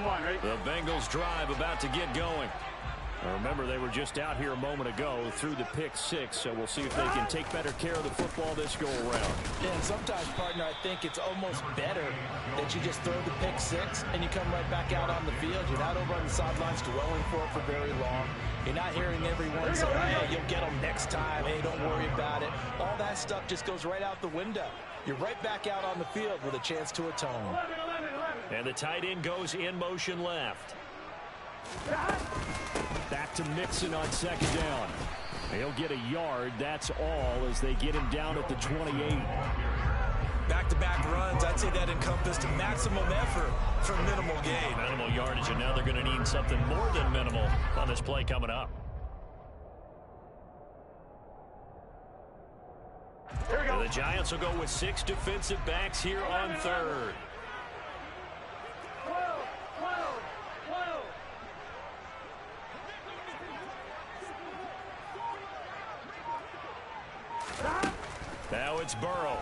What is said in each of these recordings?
The Bengals drive about to get going. Remember, they were just out here a moment ago through the pick six, so we'll see if they can take better care of the football this go-around. Yeah, and sometimes, partner, I think it's almost better that you just throw the pick six and you come right back out on the field. You're not over on the sidelines dwelling for it for very long. You're not hearing everyone say, hey, you'll get them next time. Hey, don't worry about it. All that stuff just goes right out the window. You're right back out on the field with a chance to atone. And the tight end goes in motion left. Back to Mixon on second down. He'll get a yard. That's all as they get him down at the 28. Back-to-back runs, I'd say that encompassed maximum effort for minimal gain. Minimal yardage, and now they're going to need something more than minimal on this play coming up. Here we go. And the Giants will go with 6 defensive backs here on third. Now it's Burrow.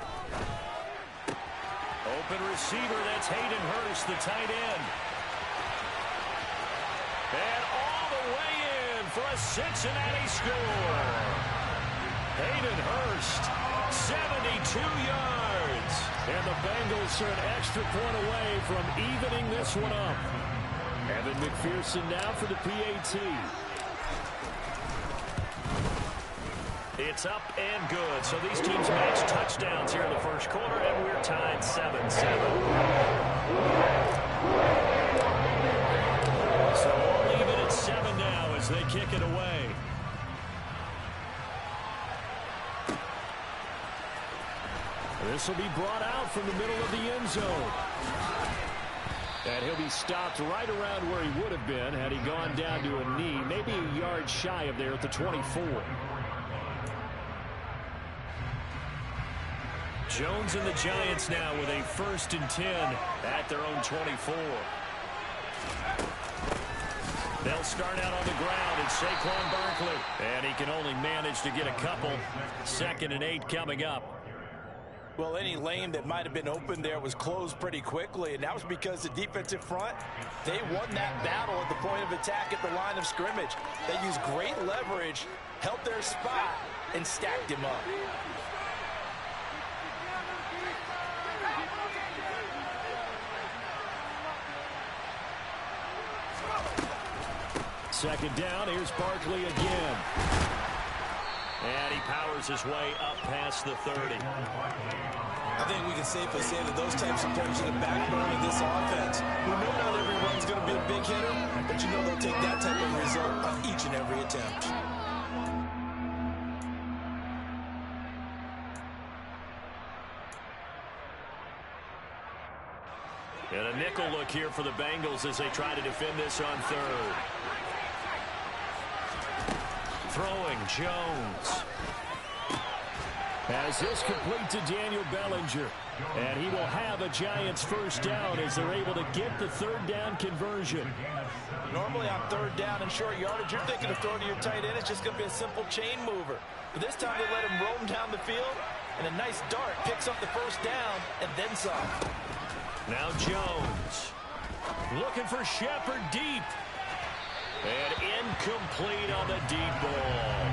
Open receiver, that's Hayden Hurst, the tight end. And all the way in for a Cincinnati score. Hayden Hurst, 72 yards. And the Bengals are an extra point away from evening this one up. Evan McPherson now for the PAT. It's up and good. So these teams match touchdowns here in the first quarter, and we're tied 7-7. So all even at 7 now as they kick it away. This will be brought out from the middle of the end zone. And he'll be stopped right around where he would have been had he gone down to a knee, maybe a yard shy of there at the 24. Jones and the Giants now with a 1st and 10 at their own 24. They'll start out on the ground. It's Saquon Barkley. And he can only manage to get a couple. 2nd and 8 coming up. Well, any lane that might have been open there was closed pretty quickly, and that was because the defensive front, they won that battle at the point of attack at the line of scrimmage. They used great leverage, held their spot, and stacked him up. 2nd down, here's Barkley again. And he powers his way up past the 30. I think we can safely say that those types of plays are the backbone of this offense. We know not every run's going to be a big hitter, but you know they'll take that type of result on each and every attempt. And a nickel look here for the Bengals as they try to defend this on third. Throwing Jones. As this complete to Daniel Bellinger. And he will have a Giants 1st down as they're able to get the 3rd down conversion. Normally on 3rd down and short yardage, you're thinking of throwing to your tight end. It's just going to be a simple chain mover. But this time they let him roam down the field. And a nice dart picks up the 1st down and then some. Now Jones. Looking for Shepard deep. And incomplete on the deep ball.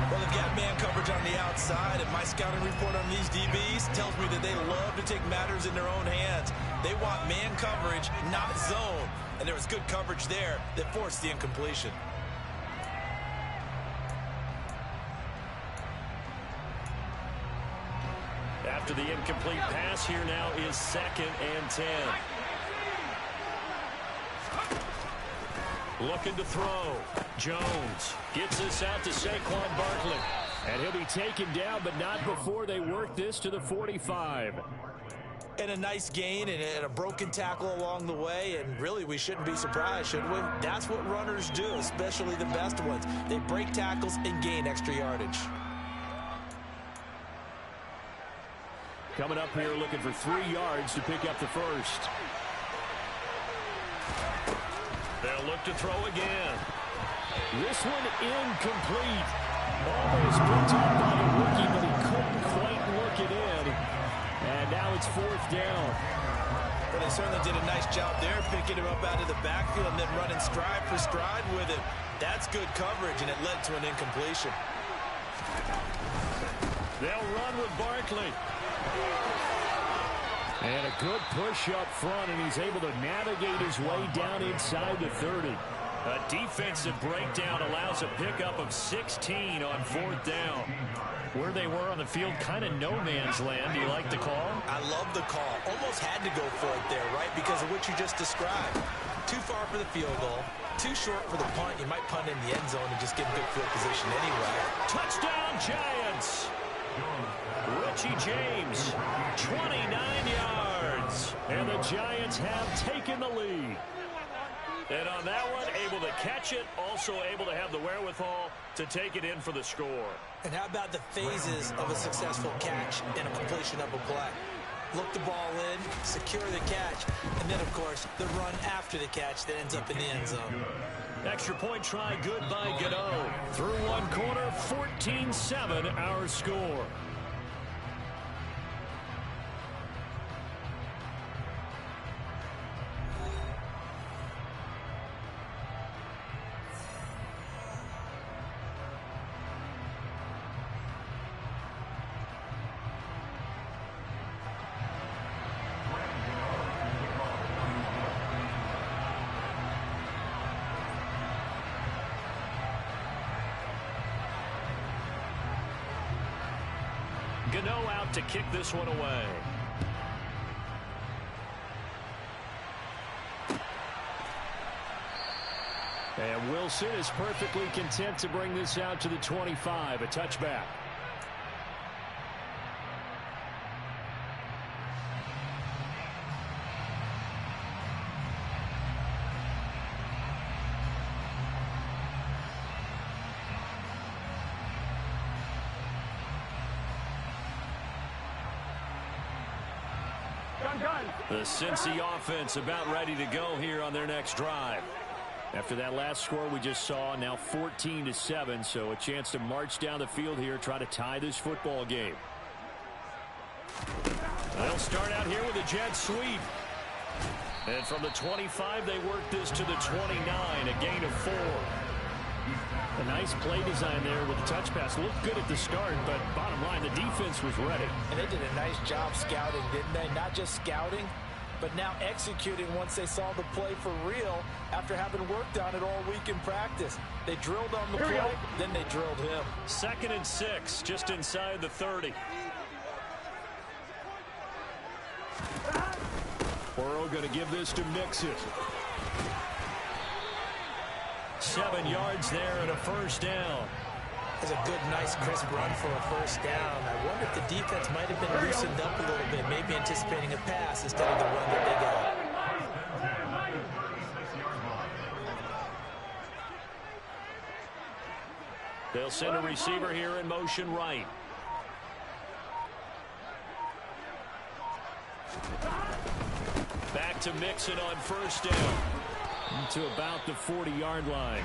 Well, they've got man coverage on the outside, and my scouting report on these DBs tells me that they love to take matters in their own hands. They want man coverage, not zone. And there was good coverage there that forced the incompletion. After the incomplete pass, here now is 2nd and 10. Looking to throw. Jones gets this out to Saquon Barkley. And he'll be taken down, but not before they work this to the 45. And a nice gain and a broken tackle along the way. And really, we shouldn't be surprised, should we? That's what runners do, especially the best ones. They break tackles and gain extra yardage. Coming up here looking for 3 yards to pick up the 1st. They'll look to throw again. This one incomplete. Almost picked up by the rookie, but he couldn't quite look it in. And now it's 4th down. Well, they certainly did a nice job there, picking him up out of the backfield and then running stride for stride with him. That's good coverage, and it led to an incompletion. They'll run with Barkley. And a good push up front, and he's able to navigate his way down inside the 30. A defensive breakdown allows a pickup of 16 on 4th down. Where they were on the field, kind of no man's land. Do you like the call? I love the call. Almost had to go for it there, right? Because of what you just described. Too far for the field goal. Too short for the punt. You might punt in the end zone and just get in good field position anyway. Touchdown, Giants! Richie James, 29 yards. And the Giants have taken the lead. And on that one, able to catch it, also able to have the wherewithal to take it in for the score. And how about the phases of a successful catch and a completion of a play? Look the ball in, secure the catch, and then, of course, the run after the catch that ends up in the end zone. Extra point try good by Gano. Through one quarter, 14-7 our score. Gano out to kick this one away. And Wilson is perfectly content to bring this out to the 25, a touchback. The Cincy offense about ready to go here on their next drive. After that last score we just saw, now 14-7, so a chance to march down the field here, try to tie this football game. They'll start out here with a jet sweep. And from the 25, they work this to the 29, a gain of 4. A nice play design there with the touch pass. Looked good at the start, but bottom line, the defense was ready. And they did a nice job scouting, didn't they? Not just scouting, but now executing once they saw the play for real after having worked on it all week in practice. They drilled on the play, then they drilled him. 2nd and 6, just inside the 30. Burrow going to give this to Mixon. 7 yards there and a first down. That's a good, nice, crisp run for a first down. I wonder if the defense might have been loosened up a little bit, maybe anticipating a pass instead of the run that they got. They'll send a receiver here in motion right. Back to Mixon on first down. To about the 40-yard line.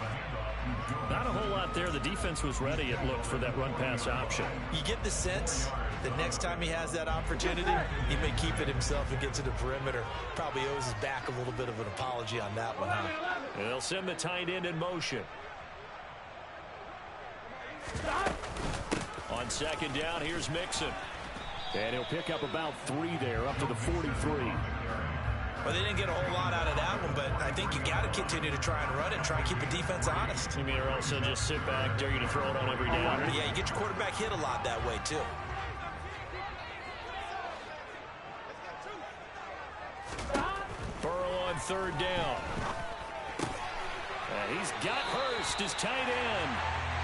Not a whole lot there. The defense was ready, it looked, for that run-pass option. You get the sense that next time he has that opportunity, he may keep it himself and get to the perimeter. Probably owes his back a little bit of an apology on that one, huh? They'll send the tight end in motion. On 2nd down, here's Mixon. And he'll pick up about 3 there, up to the 43. Well, they didn't get a whole lot out of that one, but I think you got to continue to try and run it, try and keep the defense honest. You mean, or also just sit back, dare you to throw it on every down? Yeah, you get your quarterback hit a lot that way, too. Burrow on 3rd down. And he's got Hurst, his tight end.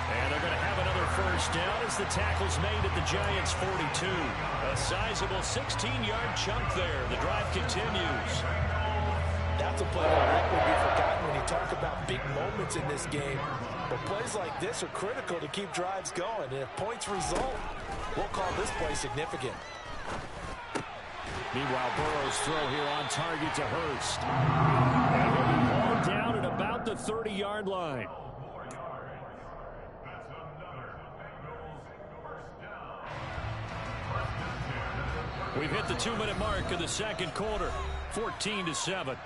And they're going to have another first down as the tackle's made at the Giants' 42. A sizable 16-yard chunk there. The drive continues. That's a play that would be forgotten when you talk about big moments in this game. But plays like this are critical to keep drives going. And if points result, we'll call this play significant. Meanwhile, Burrow's throw here on target to Hurst. And he'll be hauled down at about the 30-yard line. We've hit the 2-minute mark of the 2nd quarter. 14-7.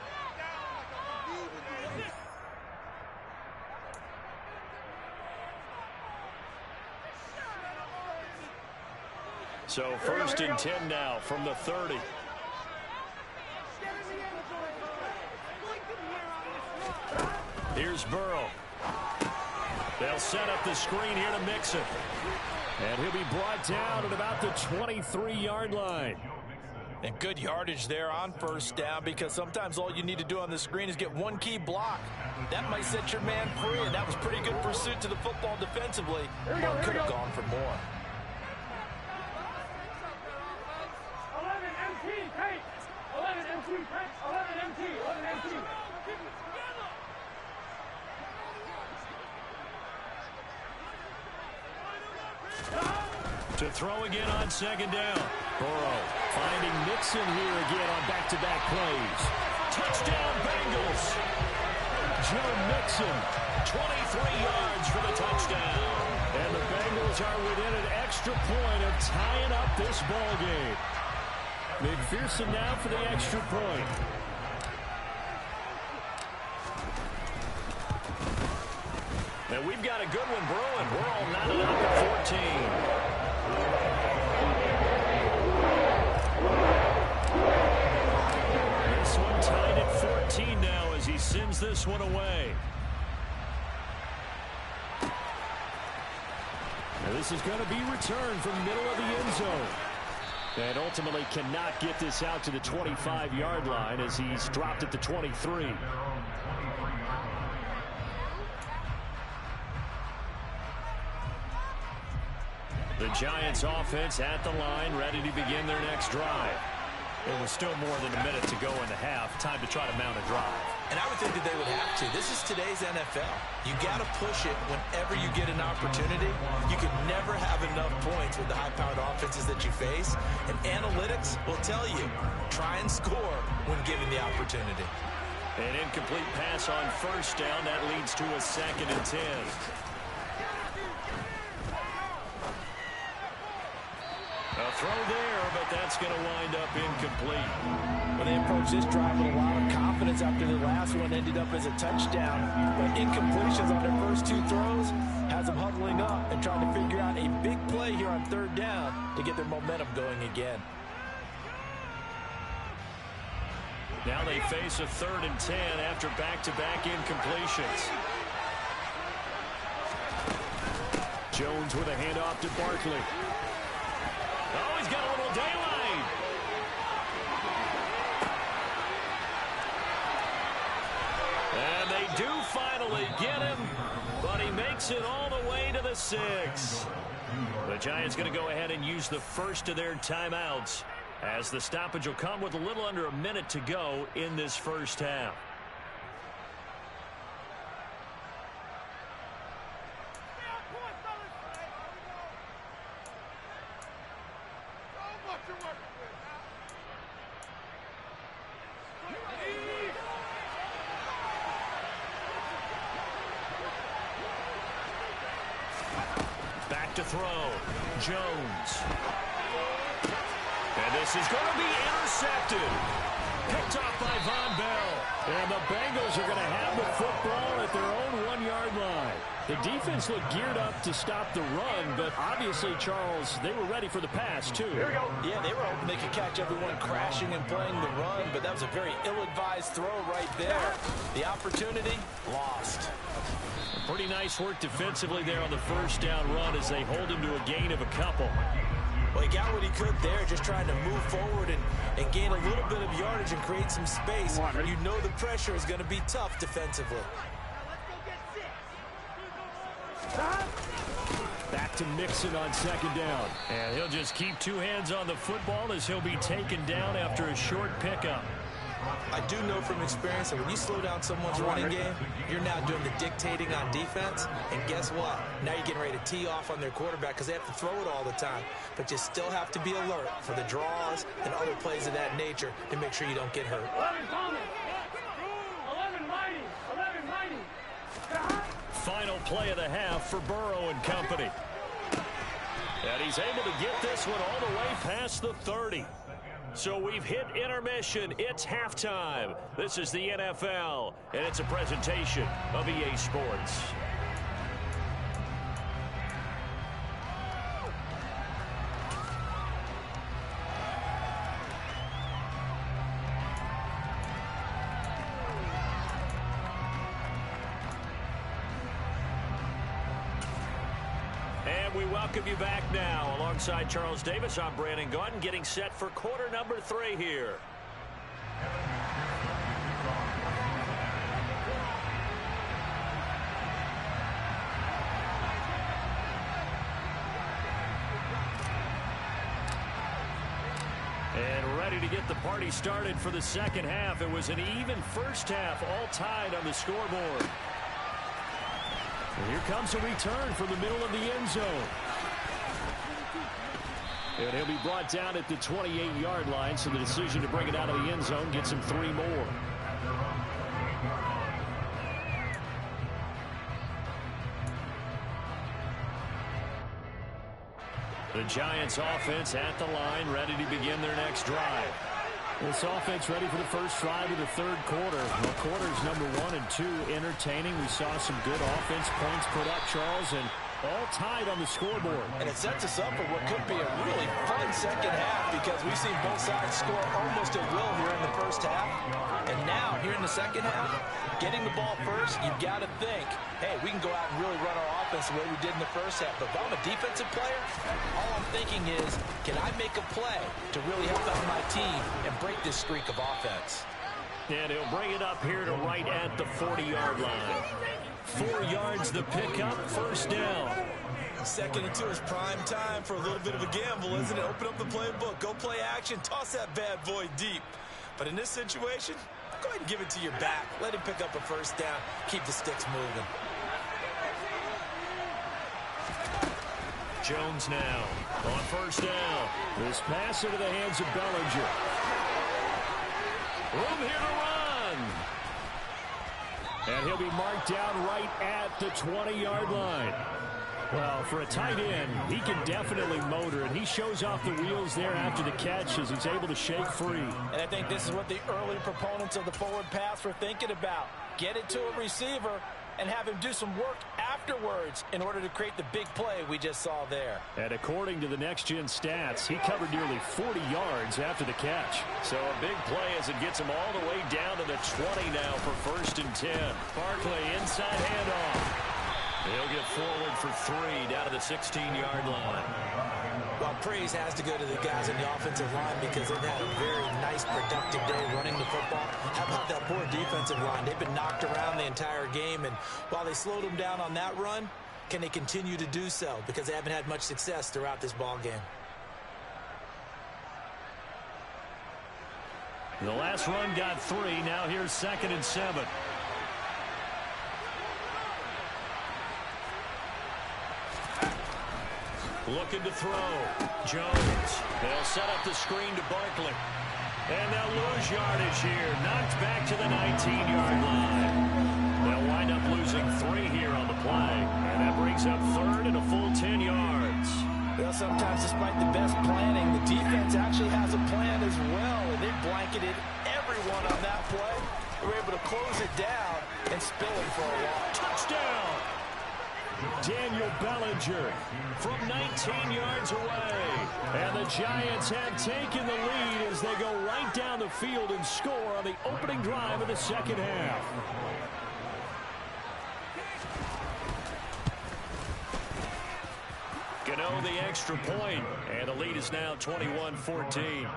So 1st and 10 now from the 30. Here's Burrow. They'll set up the screen here to Mixon. And he'll be brought down at about the 23-yard line. And good yardage there on 1st down, because sometimes all you need to do on the screen is get one key block. That might set your man free, and that was pretty good pursuit to the football defensively. But could have gone for more. 11 MT, take! 11 MT, take! 11 MT, 11 MT. To throw again on 2nd down. Burrow finding Mixon here again on back-to-back plays. Touchdown Bengals. Joe Mixon, 23 yards for the touchdown. And the Bengals are within an extra point of tying up this ball game. McPherson now for the extra point. Now we've got a good one brewing. We're all knotted up at 14. This one tied at 14 now as he sends this one away. Now this is going to be returned from the middle of the end zone. And ultimately cannot get this out to the 25-yard line as he's dropped at the 23. The Giants offense at the line, ready to begin their next drive. It was still more than a minute to go in the half. Time to try to mount a drive. And I would think that they would have to. This is today's NFL. You got to push it whenever you get an opportunity. You can never have enough points with the high-powered offenses that you face. And analytics will tell you, try and score when given the opportunity. An incomplete pass on 1st down. That leads to a 2nd and 10. A throw there, but that's going to wind up incomplete. Well, they approached this drive with a lot of confidence after the last one ended up as a touchdown. But incompletions on their first 2 throws has them huddling up and trying to figure out a big play here on 3rd down to get their momentum going again. Now they face a 3rd and 10 after back-to-back incompletions. Jones with a handoff to Barkley. Oh, he's got a little daylight. And they do finally get him, but he makes it all the way to the 6. The Giants going to go ahead and use the first of their timeouts, as the stoppage will come with a little under a minute to go in this first half. Back to throw. Jones. And this is going to be intercepted. Picked off by Von Bell. And the Bengals are going to have the football at their own 1-yard line. The defense looked geared up to stop the run, but obviously, Charles, they were ready for the pass, too. Yeah, they were hoping they could catch everyone crashing and playing the run, but that was a very ill-advised throw right there. The opportunity, lost. Pretty nice work defensively there on the first down run as they hold him to a gain of a couple. Well, he got what he could there, just trying to move forward and gain a little bit of yardage and create some space. You know the pressure is going to be tough defensively. Back to Mixon on 2nd down. And he'll just keep 2 hands on the football as he'll be taken down after a short pickup. I do know from experience that when you slow down someone's running game, you're now doing the dictating on defense. And guess what? Now you're getting ready to tee off on their quarterback because they have to throw it all the time. But you still have to be alert for the draws and other plays of that nature to make sure you don't get hurt. 11 Thomas. 11 Mighty. 11 Mighty. Final play of the half for Burrow and company. And he's able to get this one all the way past the 30. So we've hit intermission. It's halftime. This is the NFL, and it's a presentation of EA Sports. We welcome you back now. Alongside Charles Davis, I'm Brandon Gaudin, getting set for quarter number 3 here. And ready to get the party started for the second half. It was an even first half, all tied on the scoreboard. And here comes a return from the middle of the end zone. And he'll be brought down at the 28-yard line, so the decision to bring it out of the end zone gets him 3 more. The Giants offense at the line, ready to begin their next drive. This offense ready for the first drive of the third quarter. Well, quarters number 1 and 2 entertaining. We saw some good offense points put up, Charles, and all tied on the scoreboard. And it sets us up for what could be a really fun second half because we've seen both sides score almost at will here in the first half. And now, here in the second half, getting the ball first, you've got to think, hey, we can go out and really run our offense the way we did in the first half. But if I'm a defensive player, all I'm thinking is, can I make a play to really help out my team and break this streak of offense? And he'll bring it up here to right at the 40-yard line. 4 yards the pickup, first down. 2nd and 2 is prime time for a little bit of a gamble, isn't it? Open up the playbook, go play action, toss that bad boy deep. But in this situation, go ahead and give it to your back. Let him pick up a first down, keep the sticks moving. Jones now on first down. This pass into the hands of Bellinger. Room here to run. And he'll be marked down right at the 20-yard line. Well, for a tight end, he can definitely motor, and he shows off the wheels there after the catch as he's able to shake free. And I think this is what the early proponents of the forward pass were thinking about. Get it to a receiver and have him do some work afterwards in order to create the big play we just saw there. And according to the next-gen stats, he covered nearly 40 yards after the catch. So a big play as it gets him all the way down to the 20 now for 1st and 10. Barkley inside handoff. He'll get forward for 3 down to the 16-yard line. Well, praise has to go to the guys on the offensive line because they've had a very nice, productive day running the football. How about that poor defensive line? They've been knocked around the entire game, and while they slowed them down on that run, can they continue to do so? Because they haven't had much success throughout this ball game. The last run got 3. Now here's 2nd and 7. Looking to throw. Jones. They'll set up the screen to Barkley. And they'll lose yardage here. Knocked back to the 19-yard line. They'll wind up losing 3 here on the play. And that brings up 3rd and a full 10 yards. Well, sometimes despite the best planning, the defense actually has a plan as well. And they blanketed everyone on that play. They were able to close it down and spill it for a while. Touchdown! Daniel Bellinger from 19 yards away. And the Giants have taken the lead as they go right down the field and score on the opening drive of the second half. Gano the extra point, and the lead is now 21-14.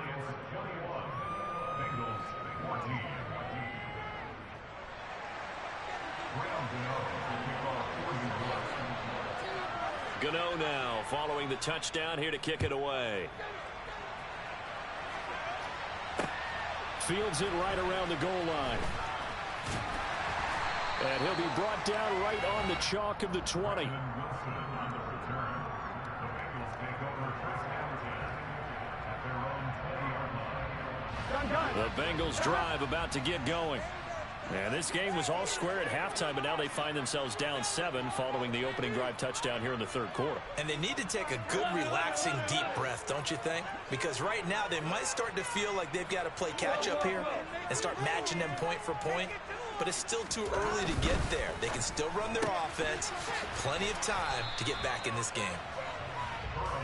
Gano now following the touchdown here to kick it away. Fields it right around the goal line. And he'll be brought down right on the chalk of the 20. The Bengals drive about to get going. And this game was all square at halftime, but now they find themselves down 7 following the opening drive touchdown here in the third quarter. And they need to take a good, relaxing, deep breath, don't you think? Because right now they might start to feel like they've got to play catch-up here and start matching them point for point. But it's still too early to get there. They can still run their offense. Plenty of time to get back in this game.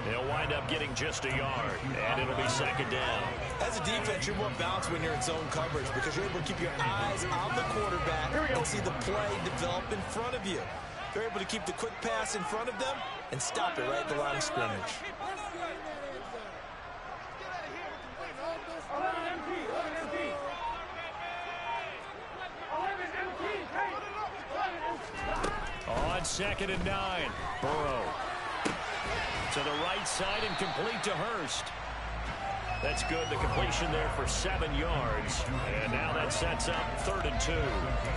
They'll wind up getting just a yard, and it'll be second down. As a defense, you're more balanced when you're in zone coverage because you're able to keep your eyes on the quarterback and see the play develop in front of you. You're able to keep the quick pass in front of them and stop it right at the line of scrimmage. On 2nd and 9, Burrow. To the right side and complete to Hurst. That's good. The completion there for 7 yards. And now that sets up 3rd and 2.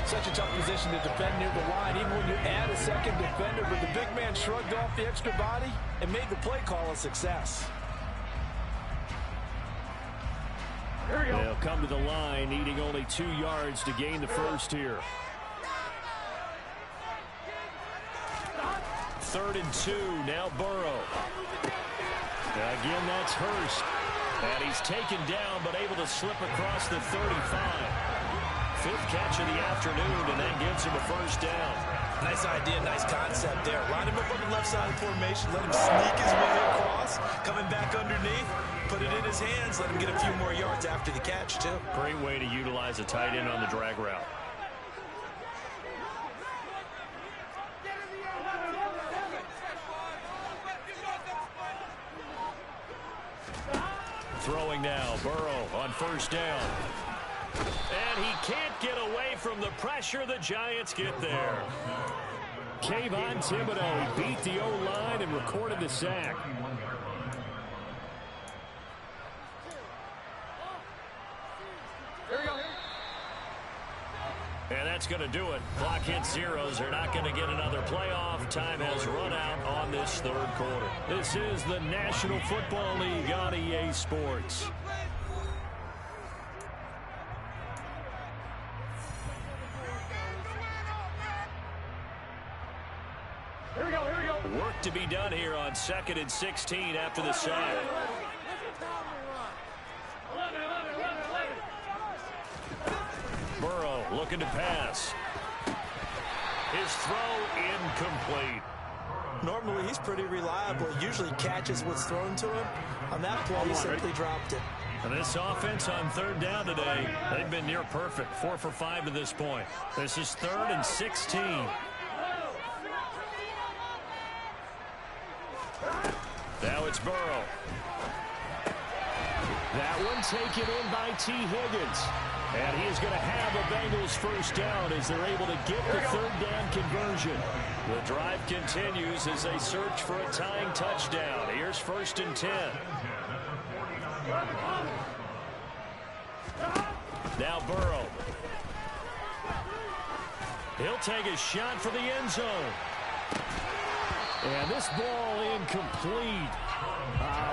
Such a tough position to defend near the line, even when you add a second defender. But the big man shrugged off the extra body and made the play call a success. They'll come to the line, needing only 2 yards to gain the first here. 3rd and 2, now Burrow. Again, that's Hurst. And he's taken down, but able to slip across the 35. 5th catch of the afternoon, and that gives him a first down. Nice idea, nice concept there. Line him up on the left side of the formation, let him sneak his way across, coming back underneath, put it in his hands, let him get a few more yards after the catch, too. Great way to utilize a tight end on the drag route. Throwing now, Burrow on first down. And he can't get away from the pressure. The Giants get there. Kayvon Thibodeau, he beat the O-line and recorded the sack. And that's going to do it. Clock hits zeros. They're not going to get another playoff. Time has run out on this third quarter. This is the National Football League on EA Sports. Here we go. Work to be done here on 2nd and 16 after the sack. 11. Burrow looking to pass. His throw incomplete. Normally, he's pretty reliable. He usually catches what's thrown to him. On that play, he simply dropped it. And this offense on 3rd down today, they've been near perfect. 4 for 5 to this point. This is 3rd and 16. Now it's Burrow. That one taken in by T. Higgins. And he is going to have a Bengals first down as they're able to get the 3rd down conversion. The drive continues as they search for a tying touchdown. Here's 1st and 10. Now Burrow. He'll take a shot for the end zone. And this ball incomplete.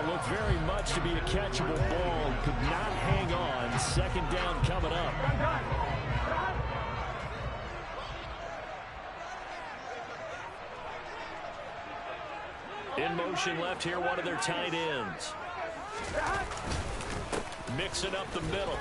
Looked very much to be a catchable ball. Could not hang on. 2nd down coming up. In motion left here, one of their tight ends. Mixing up the middle.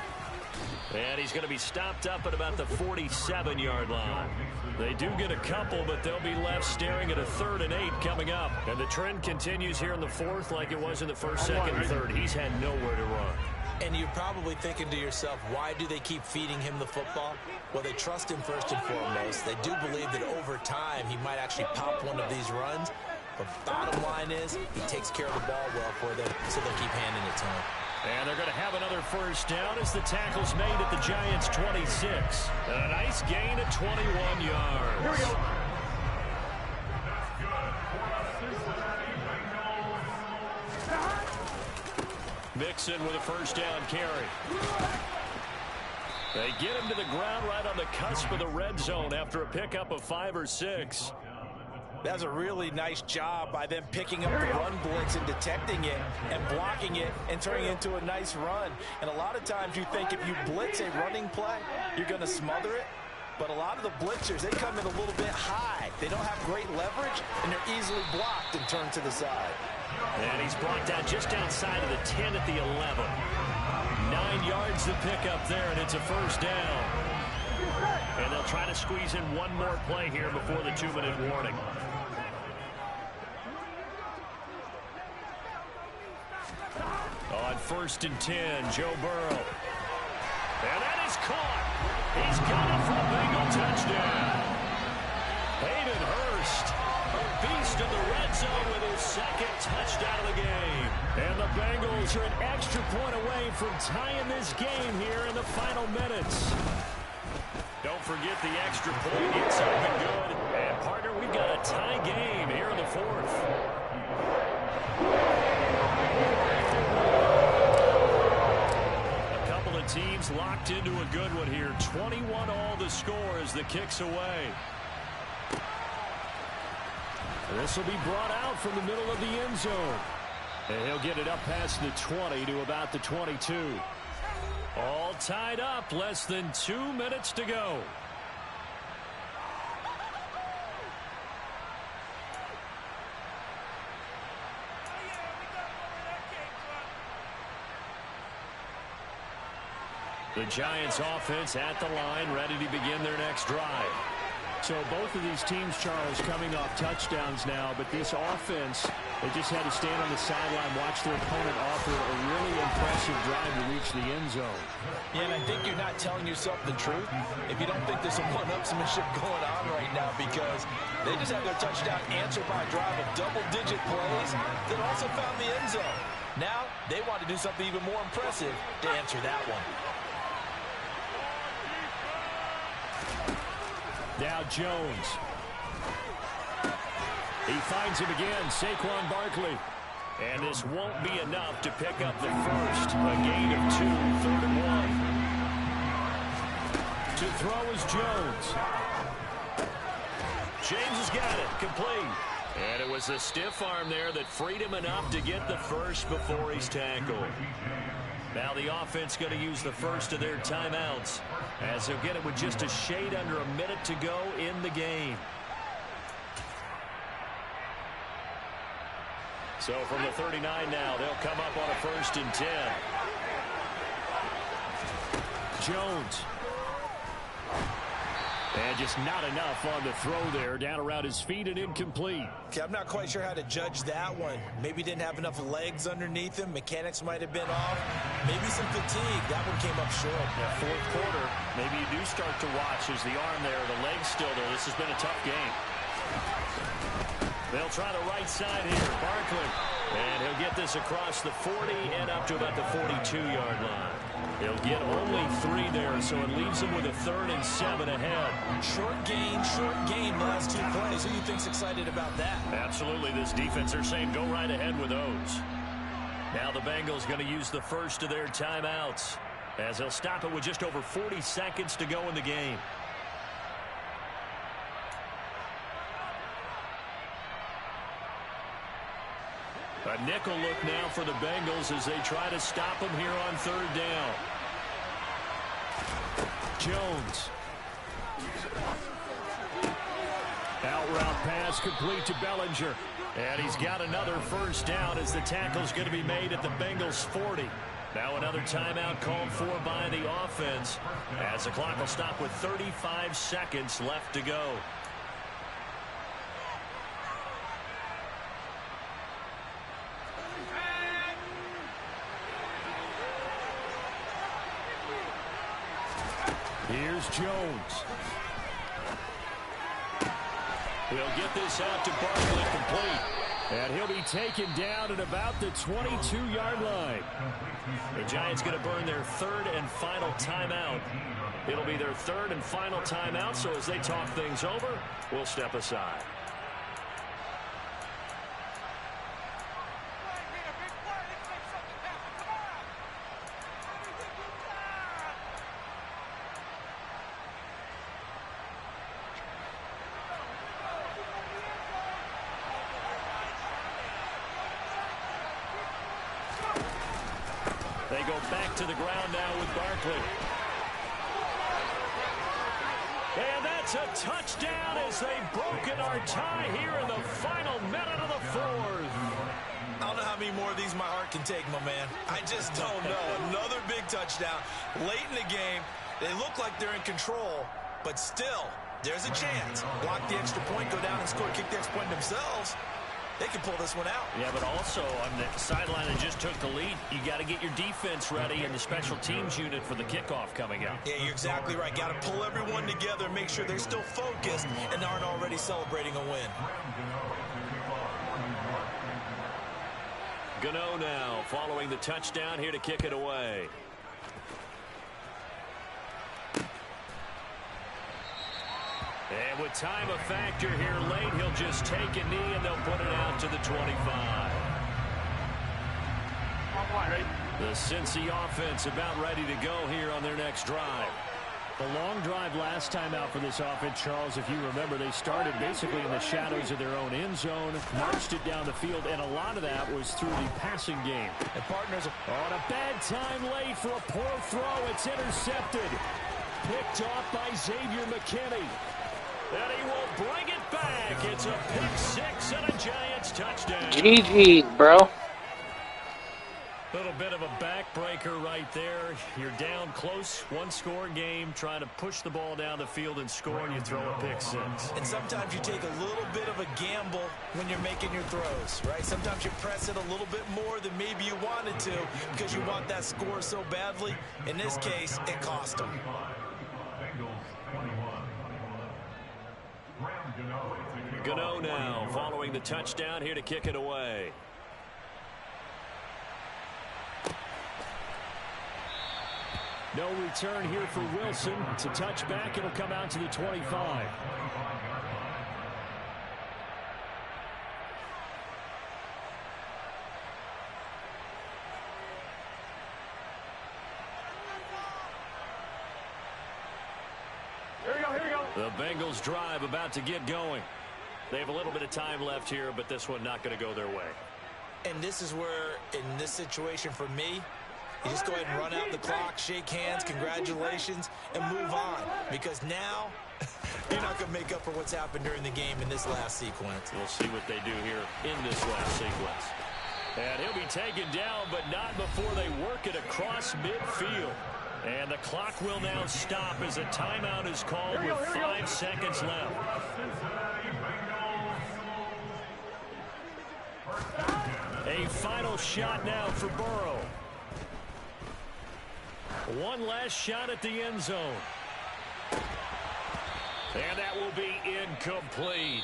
And he's going to be stopped up at about the 47-yard line. They do get a couple, but they'll be left staring at a 3rd and 8 coming up. And the trend continues here in the 4th like it was in the 1st, 2nd, and 3rd. He's had nowhere to run. And you're probably thinking to yourself, why do they keep feeding him the football? Well, they trust him first and foremost. They do believe that over time he might actually pop one of these runs. But bottom line is he takes care of the ball well for them, so they'll keep handing it to him. And they're going to have another first down as the tackle's made at the Giants' 26. A nice gain of 21 yards. Here we go. Mixon with a first down carry. They get him to the ground right on the cusp of the red zone after a pickup of 5 or 6. That's a really nice job by them picking up the run blitz and detecting it and blocking it and turning it into a nice run. And a lot of times you think if you blitz a running play, you're going to smother it. but a lot of the blitzers, they come in a little bit high. They don't have great leverage, and they're easily blocked and turned to the side. And he's brought down just outside of the 10 at the 11. 9 yards to pick up there, and it's a first down. And they'll try to squeeze in one more play here before the 2-minute warning. On 1st and 10, Joe Burrow. And that is caught. He's got it for a Bengal touchdown. Hayden Hurst, a beast in the red zone with his second touchdown of the game. And the Bengals are an extra point away from tying this game here in the final minutes. Don't forget the extra point. It's something good. And, partner, we've got a tie game here in the 4th. A couple of teams locked into a good one here. 21-all the score as the kick's away. This will be brought out from the middle of the end zone. And he'll get it up past the 20 to about the 22. All tied up, less than 2 minutes to go. The Giants offense at the line, ready to begin their next drive. So both of these teams, Charles, coming off touchdowns now, but this offense, they just had to stand on the sideline, watch their opponent offer a really impressive drive to reach the end zone. Yeah, and I think you're not telling yourself the truth if you don't think there's some one-upsmanship going on right now, because they just had their touchdown answered by a drive of double-digit plays that also found the end zone. Now, they want to do something even more impressive to answer that one. Now Jones. He finds him again, Saquon Barkley. And this won't be enough to pick up the first. A gain of 2, 3rd and 1. To throw is Jones. James has got it, complete. And it was a stiff arm there that freed him enough to get the first before he's tackled. Now the offense going to use the first of their timeouts, as they'll get it with just a shade under a minute to go in the game. So from the 39 now, they'll come up on a 1st and 10. Jones. And just not enough on the throw there, down around his feet and incomplete. Okay, I'm not quite sure how to judge that one. Maybe didn't have enough legs underneath him. Mechanics might have been off. Maybe some fatigue. That one came up short. Yeah, 4th quarter, maybe you do start to watch as the arm there, the leg's still there. This has been a tough game. They'll try the right side here, Barkley. And he'll get this across the 40 and up to about the 42-yard line. He'll get only 3 there, so it leaves him with a 3rd and 7 ahead. Short gain, the last 2 plays. Who do you think's excited about that? Absolutely. This defense, they're saying go right ahead with those. Now the Bengals going to use the first of their timeouts, as they'll stop it with just over 40 seconds to go in the game. A nickel look now for the Bengals as they try to stop him here on 3rd down. Jones. Out route pass complete to Bellinger. And he's got another first down as the tackle's going to be made at the Bengals 40. Now another timeout called for by the offense, as the clock will stop with 35 seconds left to go. Here's Jones. He'll get this out to Barkley, complete. And he'll be taken down at about the 22-yard line. The Giants going to burn their 3rd and final timeout. It'll be their 3rd and final timeout, so as they talk things over, we'll step aside. They go back to the ground now with Barkley. And That's a touchdown as they've broken our tie here in the final minute of the fourth. I don't know how many more of these my heart can take, my man. I just don't know. Another big touchdown late in the game. They look like they're in control, but still, there's a chance. Block the extra point, go down and score, kick the extra point themselves. They can pull this one out. Yeah, but also on the sideline that just took the lead, you got to get your defense ready and the special teams unit for the kickoff coming up. Yeah, you're exactly right. Got to pull everyone together and make sure they're still focused and aren't already celebrating a win. Gano now following the touchdown here to kick it away. And with time a factor here late, he'll just take a knee and they'll put it out to the 25. The Cincy offense about ready to go here on their next drive. The long drive last time out for this offense, Charles, if you remember, they started basically in the shadows of their own end zone, marched it down the field, and a lot of that was through the passing game. And partners on a bad time late for a poor throw. It's intercepted. Picked off by Xavier McKinney. And he will bring it back. It's a pick six and a Giants touchdown. GG's, bro. Little bit of a backbreaker right there. You're down close, one-score game, trying to push the ball down the field and score, and you throw a pick six. And sometimes you take a little bit of a gamble when you're making your throws, right? Sometimes you press it a little bit more than maybe you wanted to because you want that score so badly. In this case, it cost them. Gano now following the touchdown here to kick it away. No return here for Wilson. It's a touchback. It'll come out to the 25. Here we go. The Bengals drive about to get going. They have a little bit of time left here, but this one not going to go their way. And this is where, in this situation for me, you just go ahead and run out the clock, shake hands, congratulations, and move on. Because now, you're not going to make up for what's happened during the game in this last sequence. We'll see what they do here in this last sequence. And he'll be taken down, but not before they work it across midfield. And the clock will now stop as a timeout is called with 5 seconds left. A final shot now for Burrow. One last shot at the end zone. And that will be incomplete.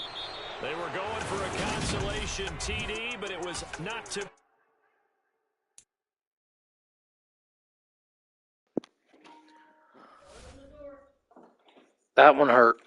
They were going for a consolation TD, but it was not to. That one hurt.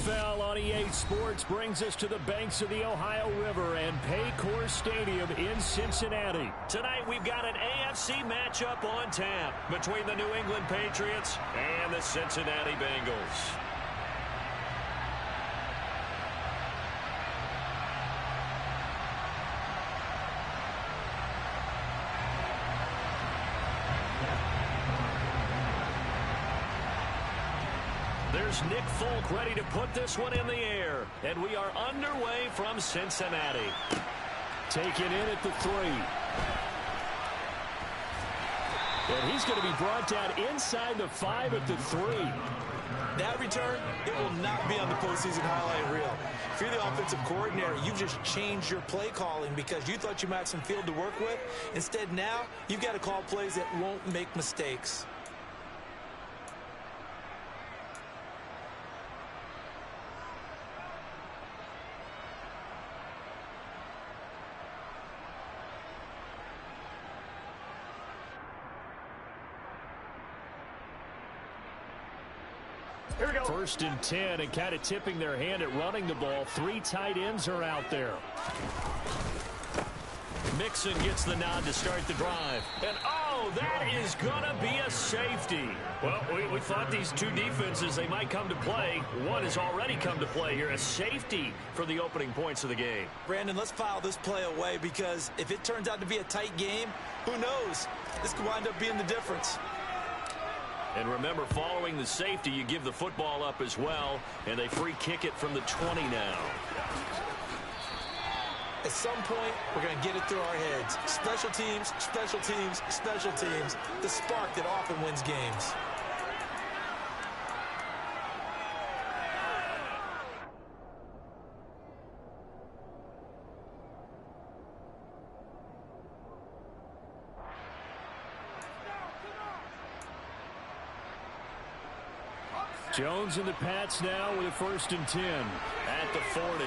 NFL on EA Sports brings us to the banks of the Ohio River and Paycor Stadium in Cincinnati. Tonight we've got an AFC matchup on tap between the New England Patriots and the Cincinnati Bengals. There's Nick Folk ready to put this one in the air. And we are underway from Cincinnati. Taken in at the 3. And he's going to be brought down inside the 5 at the 3. That return, it will not be on the postseason highlight reel. If you're the offensive coordinator, you've just changed your play calling because you thought you might have some field to work with. Instead, now, you've got to call plays that won't make mistakes. First and 10, and kind of tipping their hand at running the ball. 3 tight ends are out there. Mixon gets the nod to start the drive. And, oh, that is going to be a safety. Well, we thought these two defenses, they might come to play. One has already come to play here. A safety for the opening points of the game. Brandon, let's file this play away because if it turns out to be a tight game, who knows? This could wind up being the difference. And remember, following the safety, you give the football up as well, and they free kick it from the 20 now. At some point, we're going to get it through our heads. Special teams, special teams, special teams. The spark that often wins games. Jones and the Pats now with a 1st and 10 at the 40.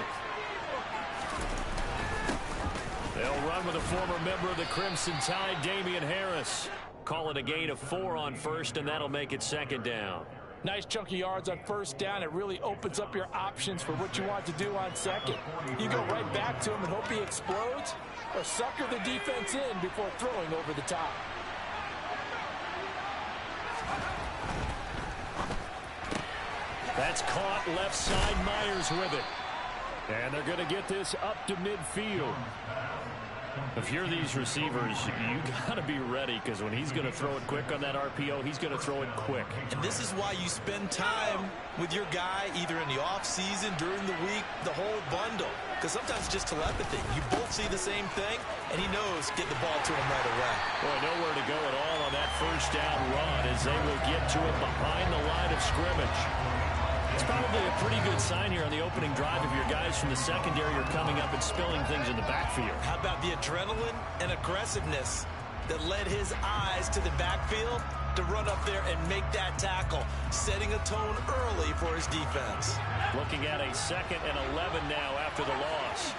They'll run with a former member of the Crimson Tide, Damian Harris. Call it a gain of 4 on 1st, and that'll make it 2nd down. Nice chunk of yards on 1st down. It really opens up your options for what you want to do on 2nd. You go right back to him and hope he explodes, or sucker the defense in before throwing over the top. That's caught left side. Myers with it. And they're going to get this up to midfield. If you're these receivers, you got to be ready because when he's going to throw it quick on that RPO, he's going to throw it quick. And this is why you spend time with your guy either in the offseason, during the week, the whole bundle. Because sometimes it's just telepathy. You both see the same thing, and he knows get the ball to him right away. Boy, nowhere to go at all on that 1st down run as they will get to it behind the line of scrimmage. It's probably a pretty good sign here on the opening drive if your guys from the secondary are coming up and spilling things in the backfield. How about the adrenaline and aggressiveness that led his eyes to the backfield to run up there and make that tackle, setting a tone early for his defense. Looking at a 2nd and 11 now after the loss.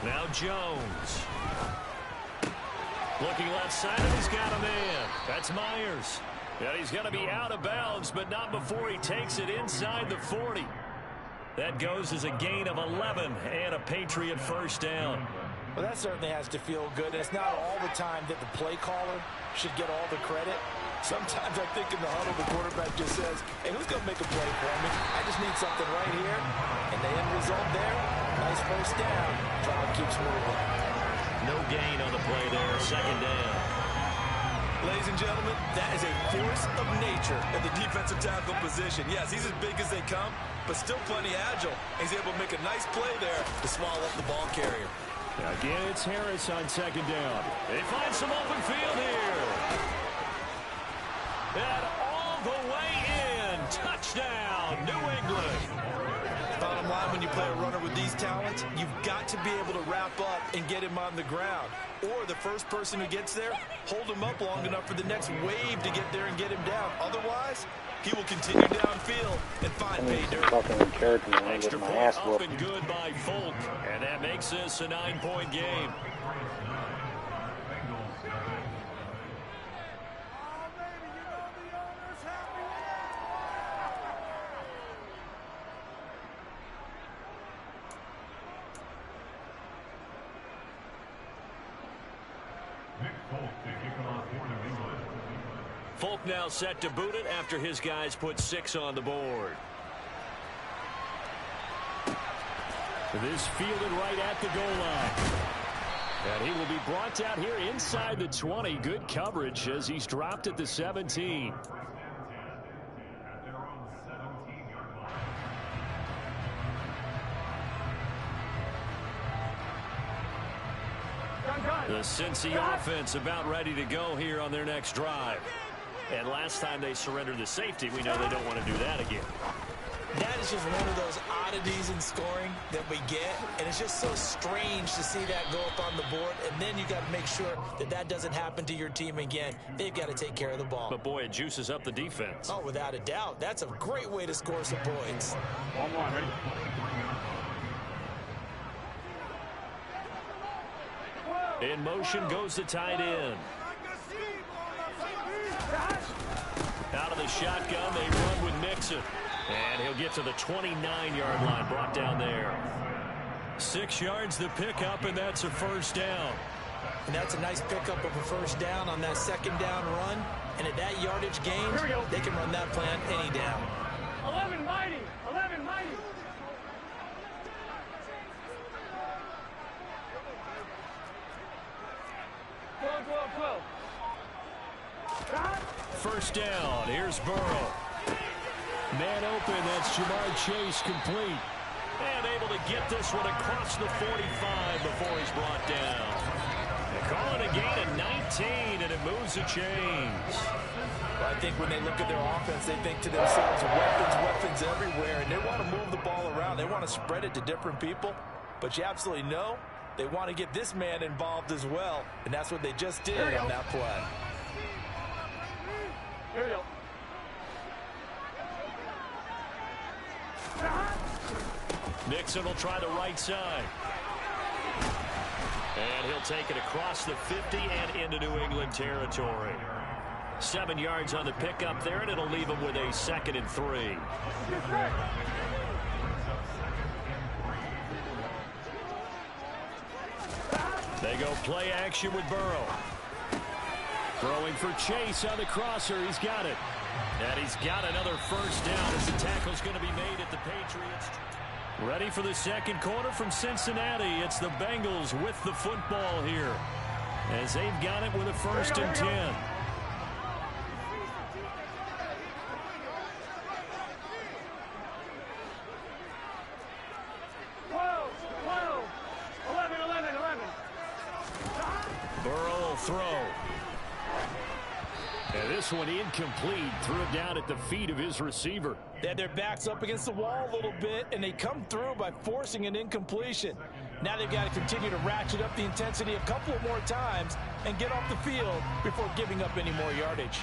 Now Jones. Looking left side, and he's got a man. That's Myers. And he's going to be out of bounds, but not before he takes it inside the 40. That goes as a gain of 11 and a Patriot 1st down. Well, that certainly has to feel good. And it's not all the time that the play caller should get all the credit. Sometimes I think in the huddle, the quarterback just says, hey, who's going to make a play for me? I just need something right here. And the end result there, nice 1st down. Drive keeps moving. No gain on the play there, 2nd down. Ladies and gentlemen, that is a force of nature at the defensive tackle position. Yes, he's as big as they come, but still plenty agile. He's able to make a nice play there to swallow up the ball carrier. Again, it's Harris on 2nd down. They find some open field here. And all the way in. Touchdown, New England. Bottom line, when you play a runner with these talents, you've got to be able to wrap up and get him on the ground. Or the first person who gets there, hold him up long enough for the next wave to get there and get him down. Otherwise, he will continue downfield and find pay dirt. Extra point up and good by Folk. And that makes this a 9-point game. Polk now set to boot it after his guys put 6 on the board. This fielded right at the goal line. And he will be brought down here inside the 20. Good coverage as he's dropped at the 17. The Cincy offense about ready to go here on their next drive. And last time they surrendered the safety, we know they don't want to do that again. That is just one of those oddities in scoring that we get, and it's just so strange to see that go up on the board, and then you got to make sure that that doesn't happen to your team again. They've got to take care of the ball. But boy, it juices up the defense. Oh, without a doubt. That's a great way to score some points. One, ready? In motion goes the tight end. Out of the shotgun, they run with Mixon. And he'll get to the 29-yard line, brought down there. 6 yards the pickup, and that's a first down. And that's a nice pickup of a first down on that second down run. And at that yardage gain, they can run that plan any down. 11 mighty. 11 mighty. First down. Here's Burrow. Man open. That's Jamar Chase complete. And able to get this one across the 45 before he's brought down. They call it a gain of 19, and it moves the chains. Well, I think when they look at their offense, they think to themselves, weapons everywhere, and they want to move the ball around. They want to spread it to different people. But you absolutely know they want to get this man involved as well, and that's what they just did on that play. Here we go. Mixon will try the right side. And he'll take it across the 50 and into New England territory. 7 yards on the pickup there, and it'll leave him with a 2nd and 3. They go play action with Burrow. Throwing for Chase on the crosser. He's got it. And he's got another first down as the tackle's going to be made at the Patriots. Ready for the second quarter from Cincinnati. It's the Bengals with the football here as they've got it with a 1st and 10. Burrow will throw. And this one incomplete. Threw it down at the feet of his receiver. They had their backs up against the wall a little bit, and they come through by forcing an incompletion. Now they've got to continue to ratchet up the intensity a couple of more times and get off the field before giving up any more yardage.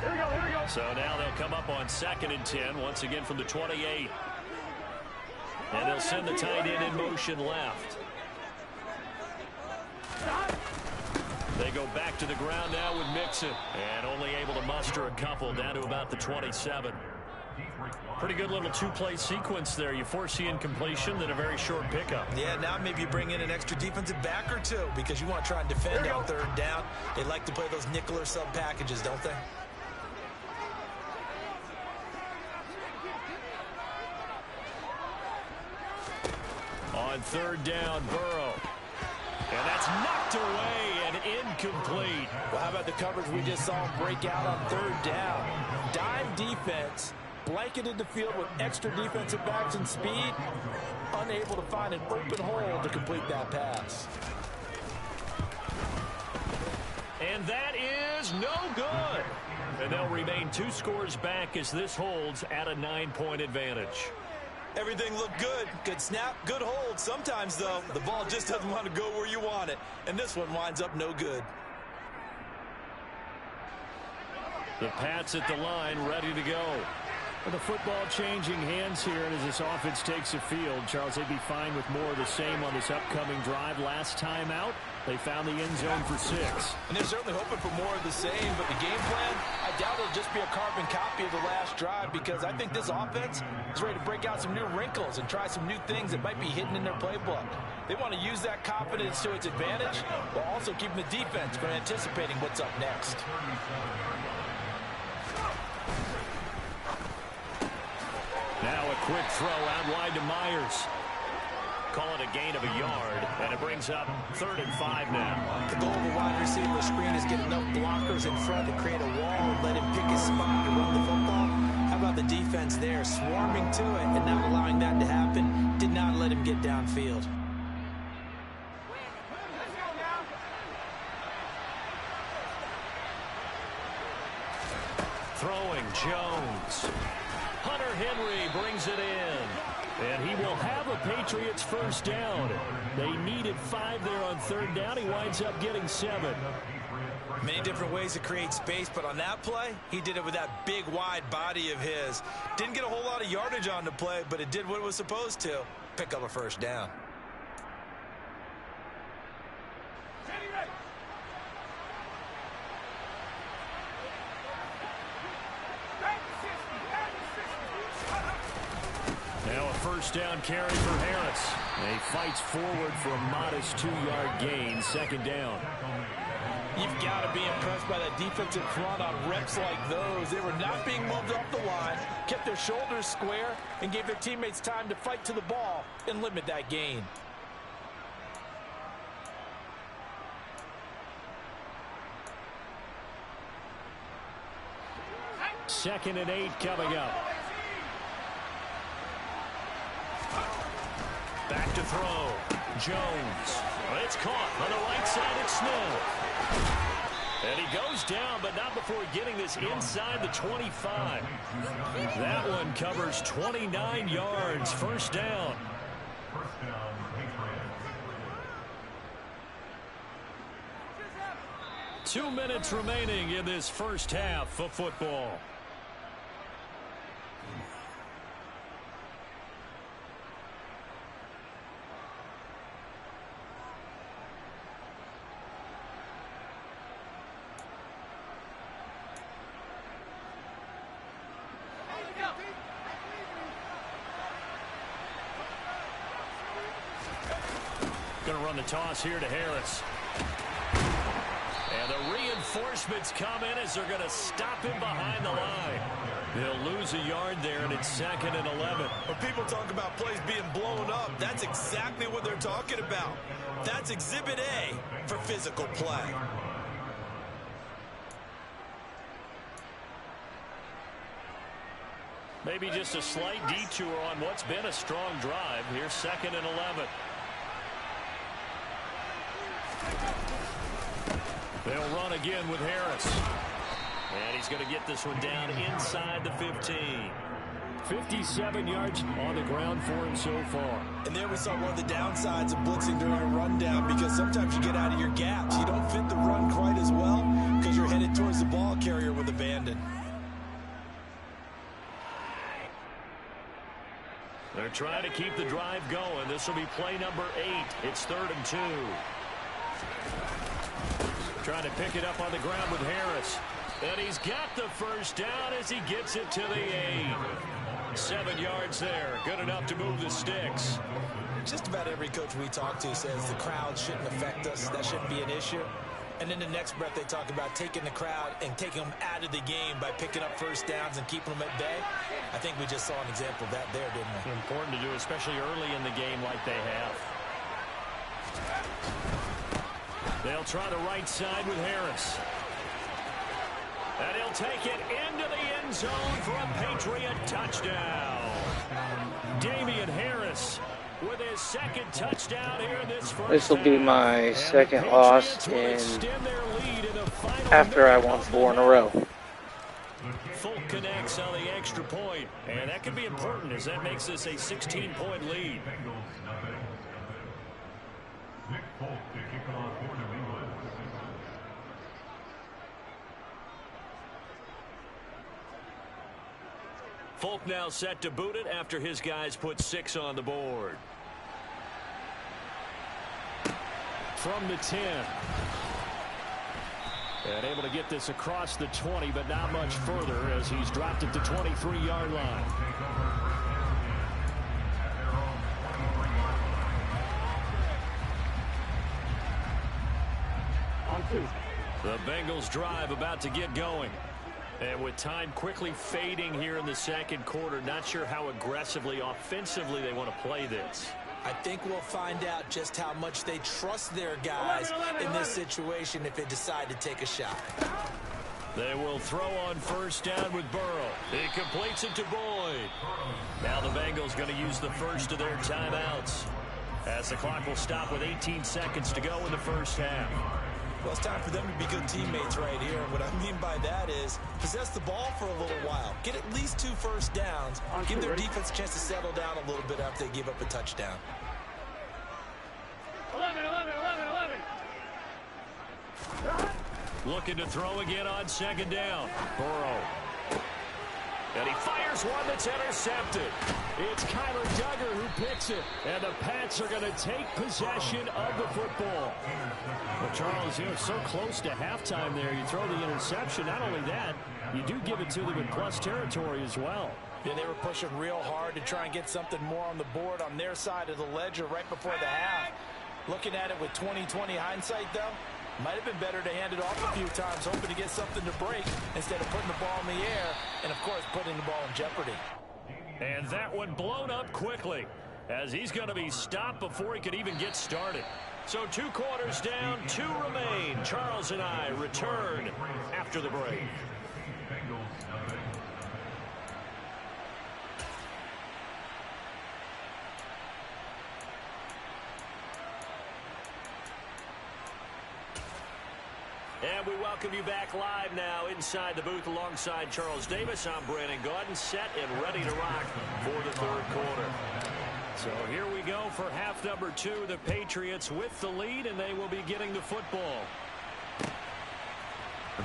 Here we go, here we go. So now they'll come up on 2nd and 10, once again from the 28. And they'll send the tight end in motion left. They go back to the ground now with Mixon. And only able to muster a couple down to about the 27. Pretty good little two-play sequence there. You force the incompletion, then a very short pickup. Yeah, now maybe you bring in an extra defensive back or two because you want to try and defend on 3rd down. They like to play those nickel or sub packages, don't they? On 3rd down, Burrow. And that's knocked away and incomplete. Well, how about the coverage we just saw him break out on 3rd down? Dime defense, blanketed the field with extra defensive backs and speed, unable to find an open hole to complete that pass. And that is no good. And they'll remain 2 scores back as this holds at a 9-point advantage. Everything looked good. Good snap, good hold. Sometimes, though, the ball just doesn't want to go where you want it. And this one winds up no good. The Pats at the line, ready to go. With the football changing hands here, and as this offense takes the field, Charles, they'd be fine with more of the same on this upcoming drive. Last time out, They found the end zone for 6. And they're certainly hoping for more of the same, but the game plan, I doubt it'll just be a carbon copy of the last drive, because I think this offense is ready to break out some new wrinkles and try some new things that might be hidden in their playbook. They want to use that confidence to its advantage, while also keeping the defense from anticipating what's up next. Now a quick throw out wide to Myers. Call it a gain of a yard, and it brings up 3rd and 5 now. The goal of a wide receiver screen is get enough blockers in front to create a wall and let him pick his spot to run the football. How about the defense there, swarming to it and not allowing that to happen? Did not let him get downfield. Throwing Jones. Hunter Henry brings it in. And he will have a Patriots first down. They needed 5 there on 3rd down. He winds up getting 7. Many different ways to create space, but on that play, he did it with that big, wide body of his. Didn't get a whole lot of yardage on the play, but it did what it was supposed to. Pick up a first down. First down carry for Harris. And he fights forward for a modest 2-yard gain. 2nd down. You've got to be impressed by that defensive front on reps like those. They were not being moved off the line, kept their shoulders square, and gave their teammates time to fight to the ball and limit that gain. Second and 8 coming up. Back to throw. Jones. It's caught on the right side. It's Smith. And he goes down, but not before getting this inside the 25. That one covers 29 yards. First down. 2 minutes remaining in this first half of football. Going to run the toss here to Harris. And the reinforcements come in as they're going to stop him behind the line. They'll lose a yard there, and it's 2nd and 11. When people talk about plays being blown up, that's exactly what they're talking about. That's Exhibit A for physical play. Maybe just a slight detour on what's been a strong drive. Here's 2nd and 11. They'll run again with Harris. And he's going to get this one down inside the 15. 57 yards on the ground for him so far. And there we saw one of the downsides of blitzing during a rundown, because sometimes you get out of your gaps. You don't fit the run quite as well because you're headed towards the ball carrier with abandon. They're trying to keep the drive going. This will be play number 8. It's 3rd and 2. Trying to pick it up on the ground with Harris. And he's got the first down as he gets it to the 8. 7 yards there. Good enough to move the sticks. Just about every coach we talk to says the crowd shouldn't affect us. That shouldn't be an issue. And in the next breath, they talk about taking the crowd and taking them out of the game by picking up first downs and keeping them at bay. I think we just saw an example of that there, didn't we? Important to do, especially early in the game like they have. They'll try the right side with Harris. And he'll take it into the end zone for a Patriot touchdown. Damian Harris with his 2nd touchdown here in this first. This will be my 2nd loss after I won 4 in a row. Folk connects on the extra point, and that could be important as that makes this a 16-point lead. Folk now set to boot it after his guys put 6 on the board. from the 10. And able to get this across the 20, but not much further as he's dropped at the 23-yard line. On 2. The Bengals drive about to get going. And with time quickly fading here in the second quarter, not sure how aggressively, offensively they want to play this. I think we'll find out just how much they trust their guys in this situation if they decide to take a shot. They will throw on first down with Burrow. He completes it to Boyd. Now the Bengals going to use the first of their timeouts, as the clock will stop with 18 seconds to go in the first half. Well, it's time for them to be good teammates right here. And what I mean by that is possess the ball for a little while. Get at least 2 first downs. Give their defense a chance to settle down a little bit after they give up a touchdown. 11. Looking to throw again on second down. Burrow. And he fires one that's intercepted. It's Kyler Duggar who picks it. And the Pats are going to take possession of the football. Well, Charles, you're so close to halftime there. You throw the interception. Not only that, you do give it to them in plus territory as well. Yeah, they were pushing real hard to try and get something more on the board on their side of the ledger right before the half. Looking at it with 20/20 hindsight, though, might have been better to hand it off a few times, hoping to get something to break instead of putting the ball in the air and, of course, putting the ball in jeopardy. And that one blown up quickly as he's going to be stopped before he could even get started. So 2 quarters down, 2 remain. Charles and I return after the break. And we welcome you back live now inside the booth alongside Charles Davis. I'm Brandon Gaudin, set and ready to rock for the third quarter. So here we go for half number 2. The Patriots with the lead, and they will be getting the football.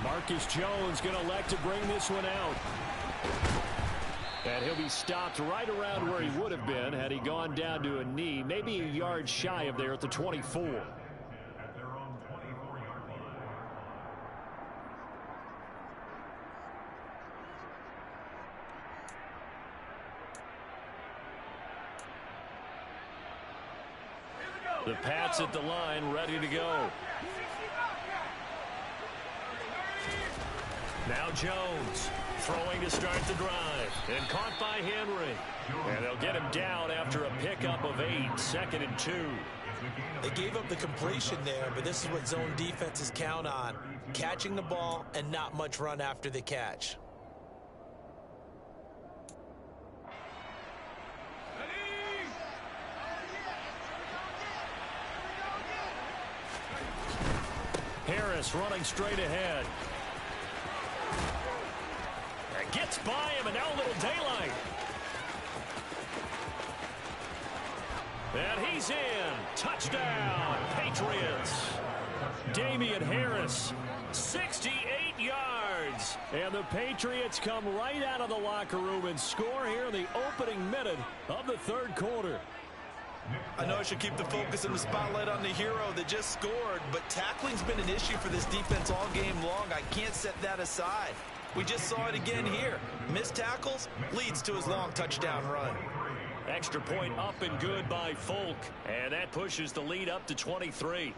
Marcus Jones going to elect to bring this one out. And he'll be stopped right around where he would have been had he gone down to a knee, maybe a yard shy of there at the 24. The Pats at the line, ready to go. Now Jones throwing to start the drive. And caught by Henry. And they'll get him down after a pickup of 8, 2nd and 2. They gave up the completion there, but this is what zone defenses count on. Catching the ball and not much run after the catch. Harris running straight ahead. And gets by him, and now a little daylight. And he's in. Touchdown, Patriots. Damian Harris, 68 yards. And the Patriots come right out of the locker room and score here in the opening minute of the third quarter. I know I should keep the focus and the spotlight on the hero that just scored, but tackling's been an issue for this defense all game long. I can't set that aside. We just saw it again here. Missed tackles leads to his long touchdown run. Extra point up and good by Folk, and that pushes the lead up to 23.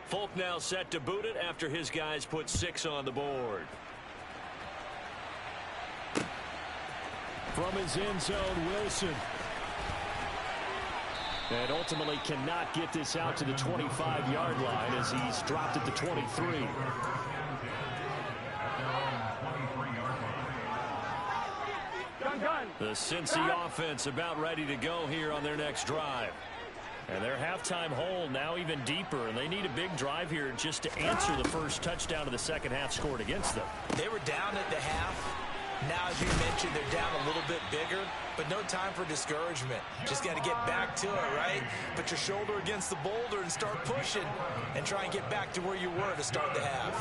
Folk now set to boot it after his guys put 6 on the board. From his end zone, Wilson. And ultimately cannot get this out to the 25-yard line as he's dropped at the 23. The Cincy offense about ready to go here on their next drive. And their halftime hole now even deeper, and they need a big drive here just to answer the first touchdown of the second half scored against them. They were down at the half. Now, as you mentioned, they're down a little bit bigger. but no time for discouragement. Just got to get back to it, right? Put your shoulder against the boulder and start pushing and try and get back to where you were to start the half.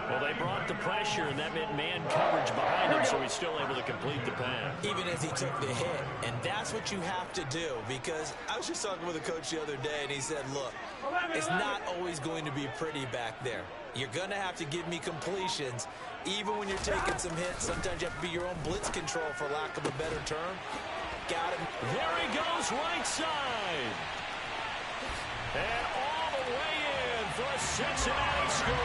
Well, they brought the pressure, and that meant man coverage behind him, so he's still able to complete the pass. Even as he took the hit, and that's what you have to do, because I was just talking with a coach the other day, and he said, look, it's not always going to be pretty back there. You're going to have to give me completions, even when you're taking some hits. Sometimes you have to be your own blitz control, for lack of a better term. Got him. There he goes, right side. And all the way in for a Cincinnati score.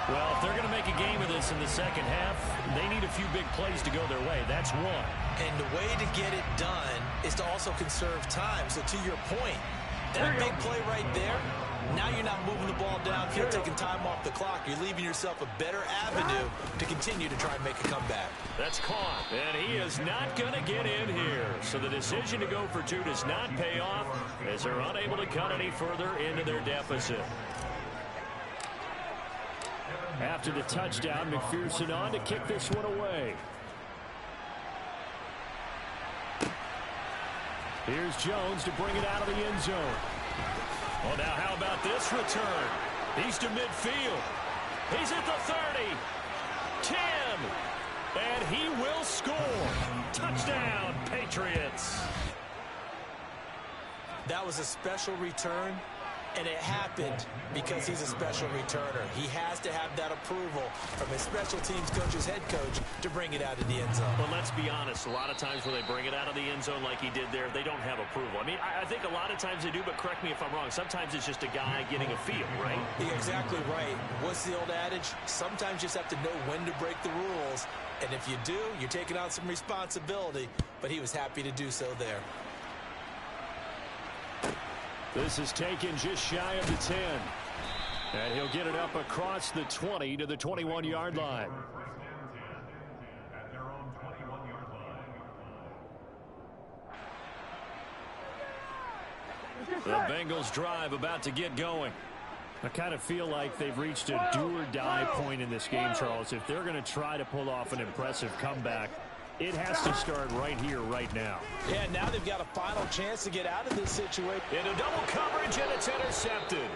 Well, if they're going to make a game of this in the second half, they need a few big plays to go their way. That's one. And the way to get it done is to also conserve time. So to your point, that big play right there, now you're not moving the ball downfield, taking time off the clock. You're leaving yourself a better avenue to continue to try and make a comeback. That's caught, and he is not going to get in here. So the decision to go for two does not pay off as they're unable to cut any further into their deficit. After the touchdown, McPherson on to kick this one away. Here's Jones to bring it out of the end zone. Well, now how about this return? He's to midfield. He's at the 30. 10. And he will score. Touchdown, Patriots. That was a special return, and it happened because he's a special returner. He has to have that approval from his special teams coach's head coach to bring it out of the end zone. But let's be honest, a lot of times when they bring it out of the end zone like he did there, they don't have approval. I mean, I think a lot of times they do, but correct me if I'm wrong. Sometimes it's just a guy getting a feel, right? You're exactly right. What's the old adage? Sometimes you just have to know when to break the rules. And if you do, you're taking on some responsibility. But he was happy to do so there. This is taken just shy of the 10. And he'll get it up across the 20 to the 21-yard line. The Bengals drive about to get going. I kind of feel like they've reached a do-or-die point in this game, Charles. If they're going to try to pull off an impressive comeback, it has to start right here, right now. Yeah, now they've got a final chance to get out of this situation. In a double coverage, and it's intercepted.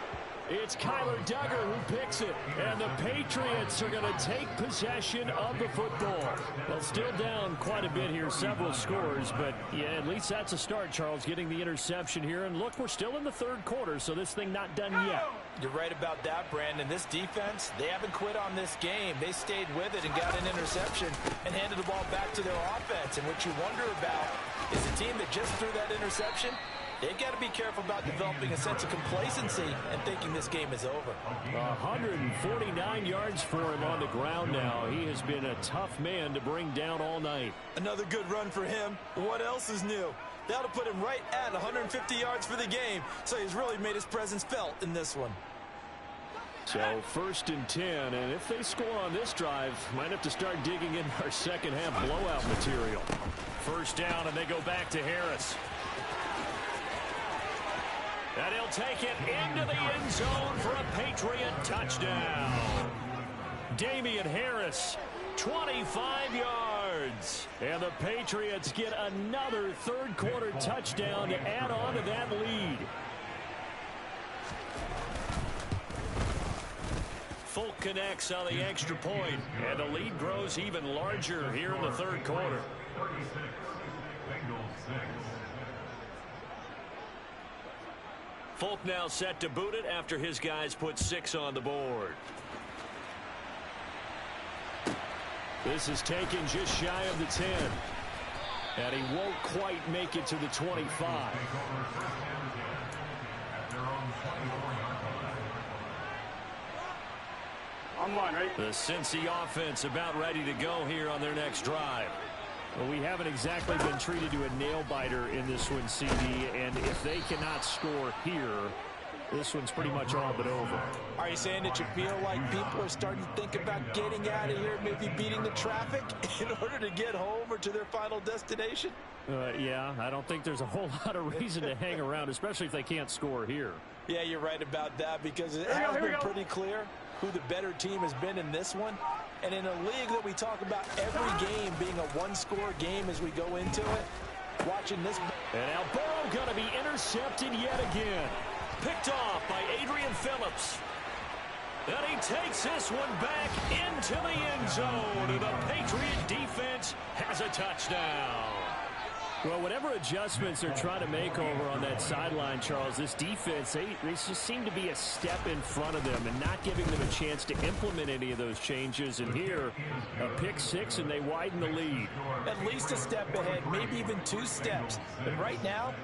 It's Kyler Duggar who picks it, and the Patriots are going to take possession of the football. Well, still down quite a bit here, several scores, but yeah, at least that's a start, Charles, getting the interception here. And look, we're still in the third quarter, so this thing not done yet. You're right about that, Brandon. This defense, they haven't quit on this game. They stayed with it and got an interception and handed the ball back to their offense. And what you wonder about is the team that just threw that interception, they've got to be careful about developing a sense of complacency and thinking this game is over. 149 yards for him on the ground now. He has been a tough man to bring down all night. Another good run for him. What else is new? That'll put him right at 150 yards for the game, so he's really made his presence felt in this one. So 1st and 10, and if they score on this drive, might have to start digging in our second half blowout material. 1st down, and they go back to Harris. And he'll take it into the end zone for a Patriot touchdown. Damian Harris, 25 yards. And the Patriots get another third-quarter touchdown to add on to that lead. Folk connects on the extra point, and the lead grows even larger here in the third quarter. Folk now set to boot it after his guys put 6 on the board. This is taken just shy of the 10. And he won't quite make it to the 25. The Cincy offense about ready to go here on their next drive. Well, we haven't exactly been treated to a nail-biter in this one, CD, and if they cannot score here, this one's pretty much all but over. Are you saying that you feel like people are starting to think about getting out of here, maybe beating the traffic in order to get home or to their final destination? Yeah, I don't think there's a whole lot of reason to hang around, especially if they can't score here. Yeah, you're right about that, because it has been pretty clear who the better team has been in this one. And in a league that we talk about every game being a one-score game as we go into it, watching this. And now Burrow going to be intercepted yet again. Picked off by Adrian Phillips. And he takes this one back into the end zone. And the Patriot defense has a touchdown. Well, whatever adjustments they're trying to make over on that sideline, Charles, this defense, they just seem to be a step in front of them and not giving them a chance to implement any of those changes. And here, a pick six, and they widen the lead. At least a step ahead, maybe even 2 steps. But right now,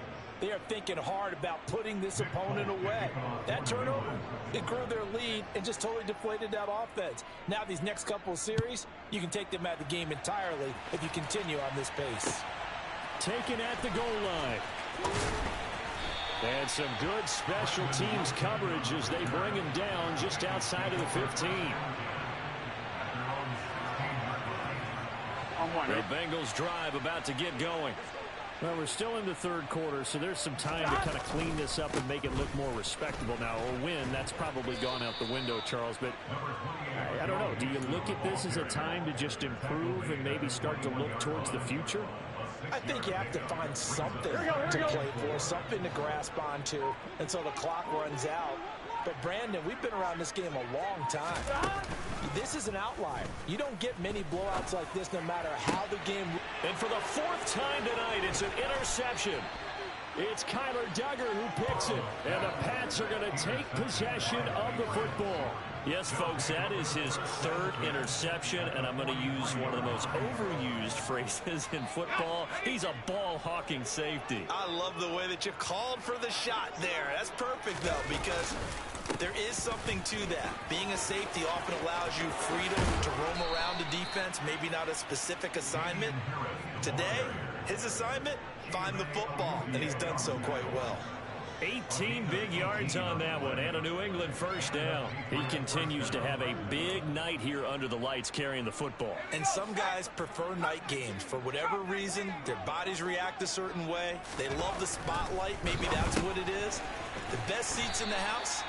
they are thinking hard about putting this opponent away. That turnover, it grew their lead and just totally deflated that offense. Now these next couple of series, you can take them out of the game entirely if you continue on this pace. Taken at the goal line. And some good special teams coverage as they bring him down just outside of the 15. The Bengals drive about to get going. Well, we're still in the third quarter, so there's some time to kind of clean this up and make it look more respectable. Now, a win, that's probably gone out the window, Charles, but I don't know. Do you look at this as a time to just improve and maybe start to look towards the future? I think you have to find something to play for, something to grasp onto until the clock runs out. But, Brandon, we've been around this game a long time. This is an outlier. You don't get many blowouts like this no matter how the game... And for the 4th time tonight, it's an interception. It's Kyler Duggar who picks it. And the Pats are going to take possession of the football. Yes, folks, that is his 3rd interception, and I'm going to use one of the most overused phrases in football. He's a ball-hawking safety. I love the way that you called for the shot there. That's perfect, though, because there is something to that. Being a safety often allows you freedom to roam around the defense, maybe not a specific assignment. Today, his assignment, find the football, and he's done so quite well. 18 big yards on that one, and a New England first down. He continues to have a big night here under the lights carrying the football. And some guys prefer night games. For whatever reason, their bodies react a certain way. They love the spotlight. Maybe that's what it is. The best seats in the house,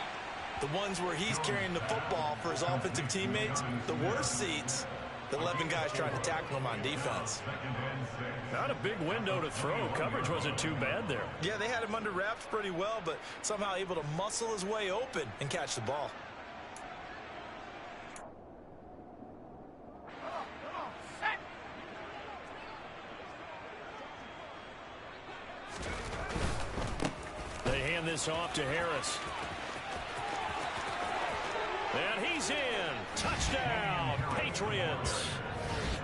the ones where he's carrying the football for his offensive teammates. The worst seats, the 11 guys trying to tackle him on defense. Not a big window to throw. Coverage wasn't too bad there. Yeah, they had him under wraps pretty well, but somehow able to muscle his way open and catch the ball. They hand this off to Harris. And he's in. Touchdown, Patriots.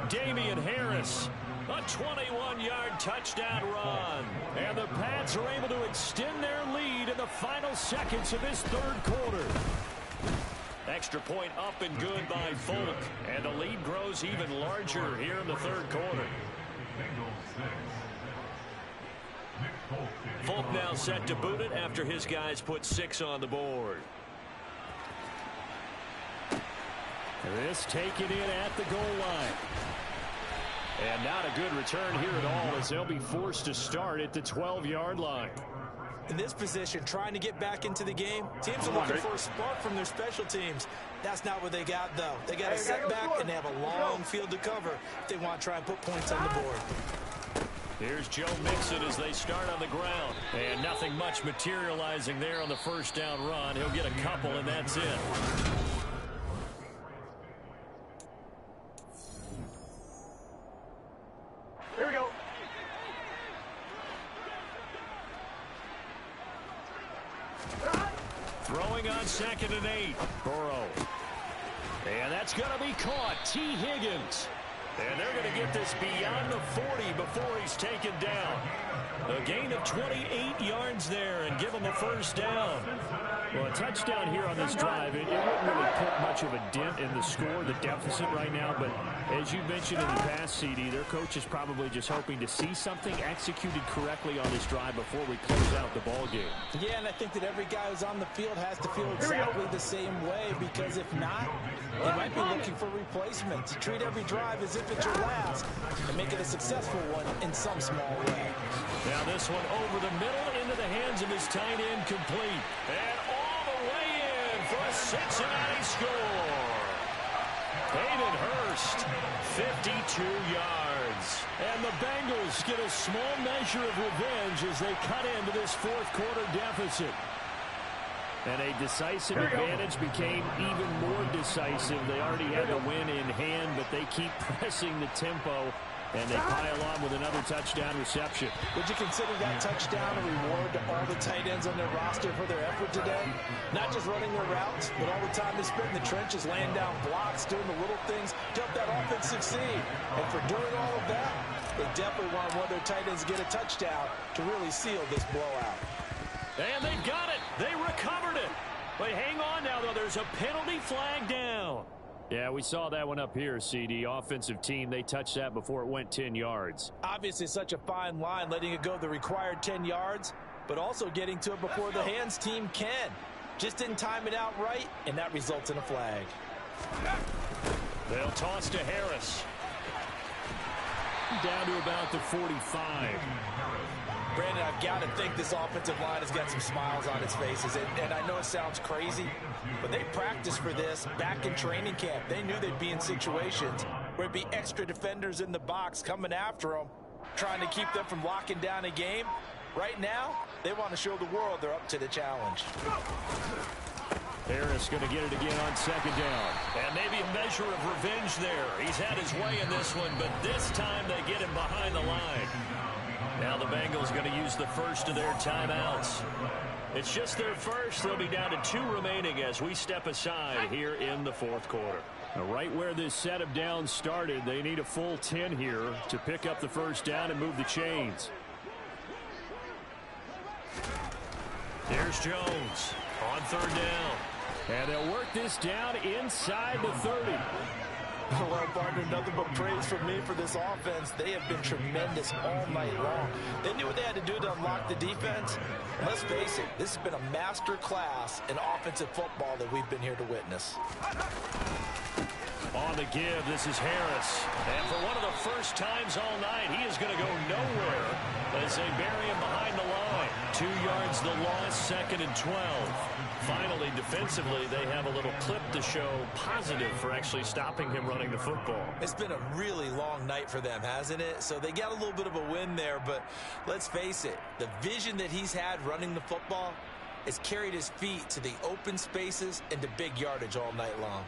Damian Harris, a 21-yard touchdown run. And the Pats are able to extend their lead in the final seconds of this 3rd quarter. Extra point up and good by Folk. And the lead grows even larger here in the 3rd quarter. Folk now set to boot it after his guys put 6 on the board. This taken in at the goal line. And not a good return here at all as they'll be forced to start at the 12-yard line. In this position, trying to get back into the game, teams are looking for a spark from their special teams. That's not what they got, though. They got a setback, and they have a long field to cover if they want to try and put points on the board. Here's Joe Mixon as they start on the ground. And nothing much materializing there on the first down run. He'll get a couple, and that's it. Here we go. Throwing on 2nd and 8. Burrow. And that's going to be caught. T. Higgins. And they're going to get this beyond the 40 before he's taken down. A gain of 28 yards there and give him a first down. Well, a touchdown here on this drive, it wouldn't really put much of a dent in the score, the deficit right now. But as you mentioned in the past, CD, their coach is probably just hoping to see something executed correctly on this drive before we close out the ball game. Yeah, and I think that every guy who's on the field has to feel exactly the same way, because if not, they might be looking for replacements. Treat every drive as if it's your last and make it a successful one in some small way. Now this one over the middle into the hands of his tight end, complete. And all the way in for a Cincinnati score. Hayden Hurst, 52 yards. And the Bengals get a small measure of revenge as they cut into this fourth quarter deficit. And a decisive advantage became even more decisive. They already had the win in hand, but they keep pressing the tempo, and they pile on with another touchdown reception. Would you consider that touchdown a reward to all the tight ends on their roster for their effort today? Not just running their routes, but all the time they spent in the trenches, laying down blocks, doing the little things to help that offense succeed. And for doing all of that, they definitely want one of their tight ends to get a touchdown to really seal this blowout. And they got it. They recovered it. But hang on now, though. There's a penalty flag down. Yeah, we saw that one up here, CD. Offensive team, they touched that before it went 10 yards. Obviously such a fine line, letting it go the required 10 yards, but also getting to it before the hands team can. Just didn't time it out right, and that results in a flag. They'll toss to Harris. Down to about the 45. Brandon, I've got to think this offensive line has got some smiles on its faces. And I know it sounds crazy, but they practiced for this back in training camp. They knew they'd be in situations where it'd be extra defenders in the box coming after them, trying to keep them from locking down a game. Right now, they want to show the world they're up to the challenge. Harris going to get it again on second down. And maybe a measure of revenge there. He's had his way in this one, but this time they get him behind the line. Now the Bengals going to use the first of their timeouts. It's just their first. They'll be down to 2 remaining as we step aside here in the fourth quarter. Now, right where this set of downs started, they need a full 10 here to pick up the first down and move the chains. Here's Jones on third down. And they'll work this down inside the 30. Well, partner, nothing but praise from me for this offense. They have been tremendous all night long. They knew what they had to do to unlock the defense. And let's face it, this has been a master class in offensive football that we've been here to witness. On the give, this is Harris. And for one of the first times all night, he is going to go nowhere as they bury him behind the line. 2 yards the loss, second and 12. Finally, defensively, they have a little clip to show positive for actually stopping him running the football. It's been a really long night for them, hasn't it? So they got a little bit of a win there, but let's face it, the vision that he's had running the football has carried his feet to the open spaces and to big yardage all night long.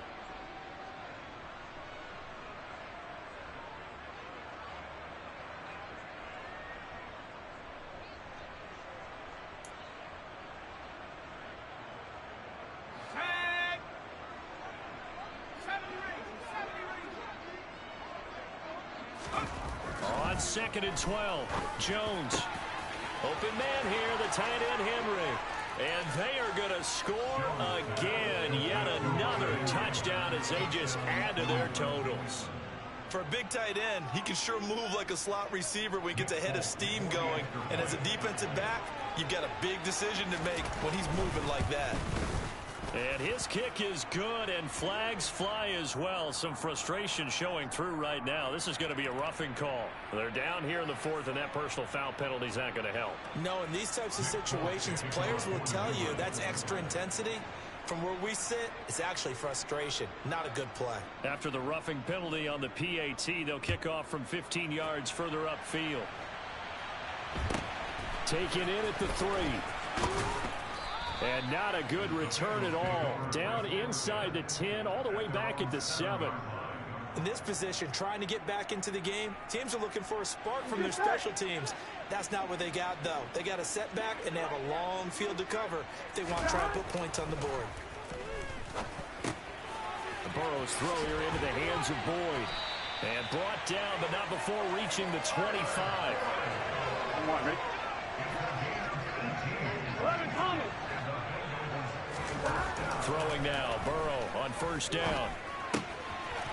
On second and 12, Jones. Open man here, the tight end Henry. And they are going to score again. Yet another touchdown as they just add to their totals. For a big tight end, he can sure move like a slot receiver when he gets a head of steam going. And as a defensive back, you've got a big decision to make when he's moving like that. And his kick is good, and flags fly as well. Some frustration showing through right now. This is going to be a roughing call. They're down here in the fourth, and that personal foul penalty is not going to help. No, in these types of situations, players will tell you that's extra intensity. From where we sit, it's actually frustration, not a good play. After the roughing penalty on the PAT, they'll kick off from 15 yards further upfield. Taken in at the 3. And not a good return at all. Down inside the 10, all the way back at the 7. In this position, trying to get back into the game, teams are looking for a spark from their special teams. That's not what they got, though. They got a setback, and they have a long field to cover if they want to try and put points on the board. The Burrow's throw here into the hands of Boyd. And brought down, but not before reaching the 25. Come on, Rick. 11 Thomas. Throwing now, Burrow on first down.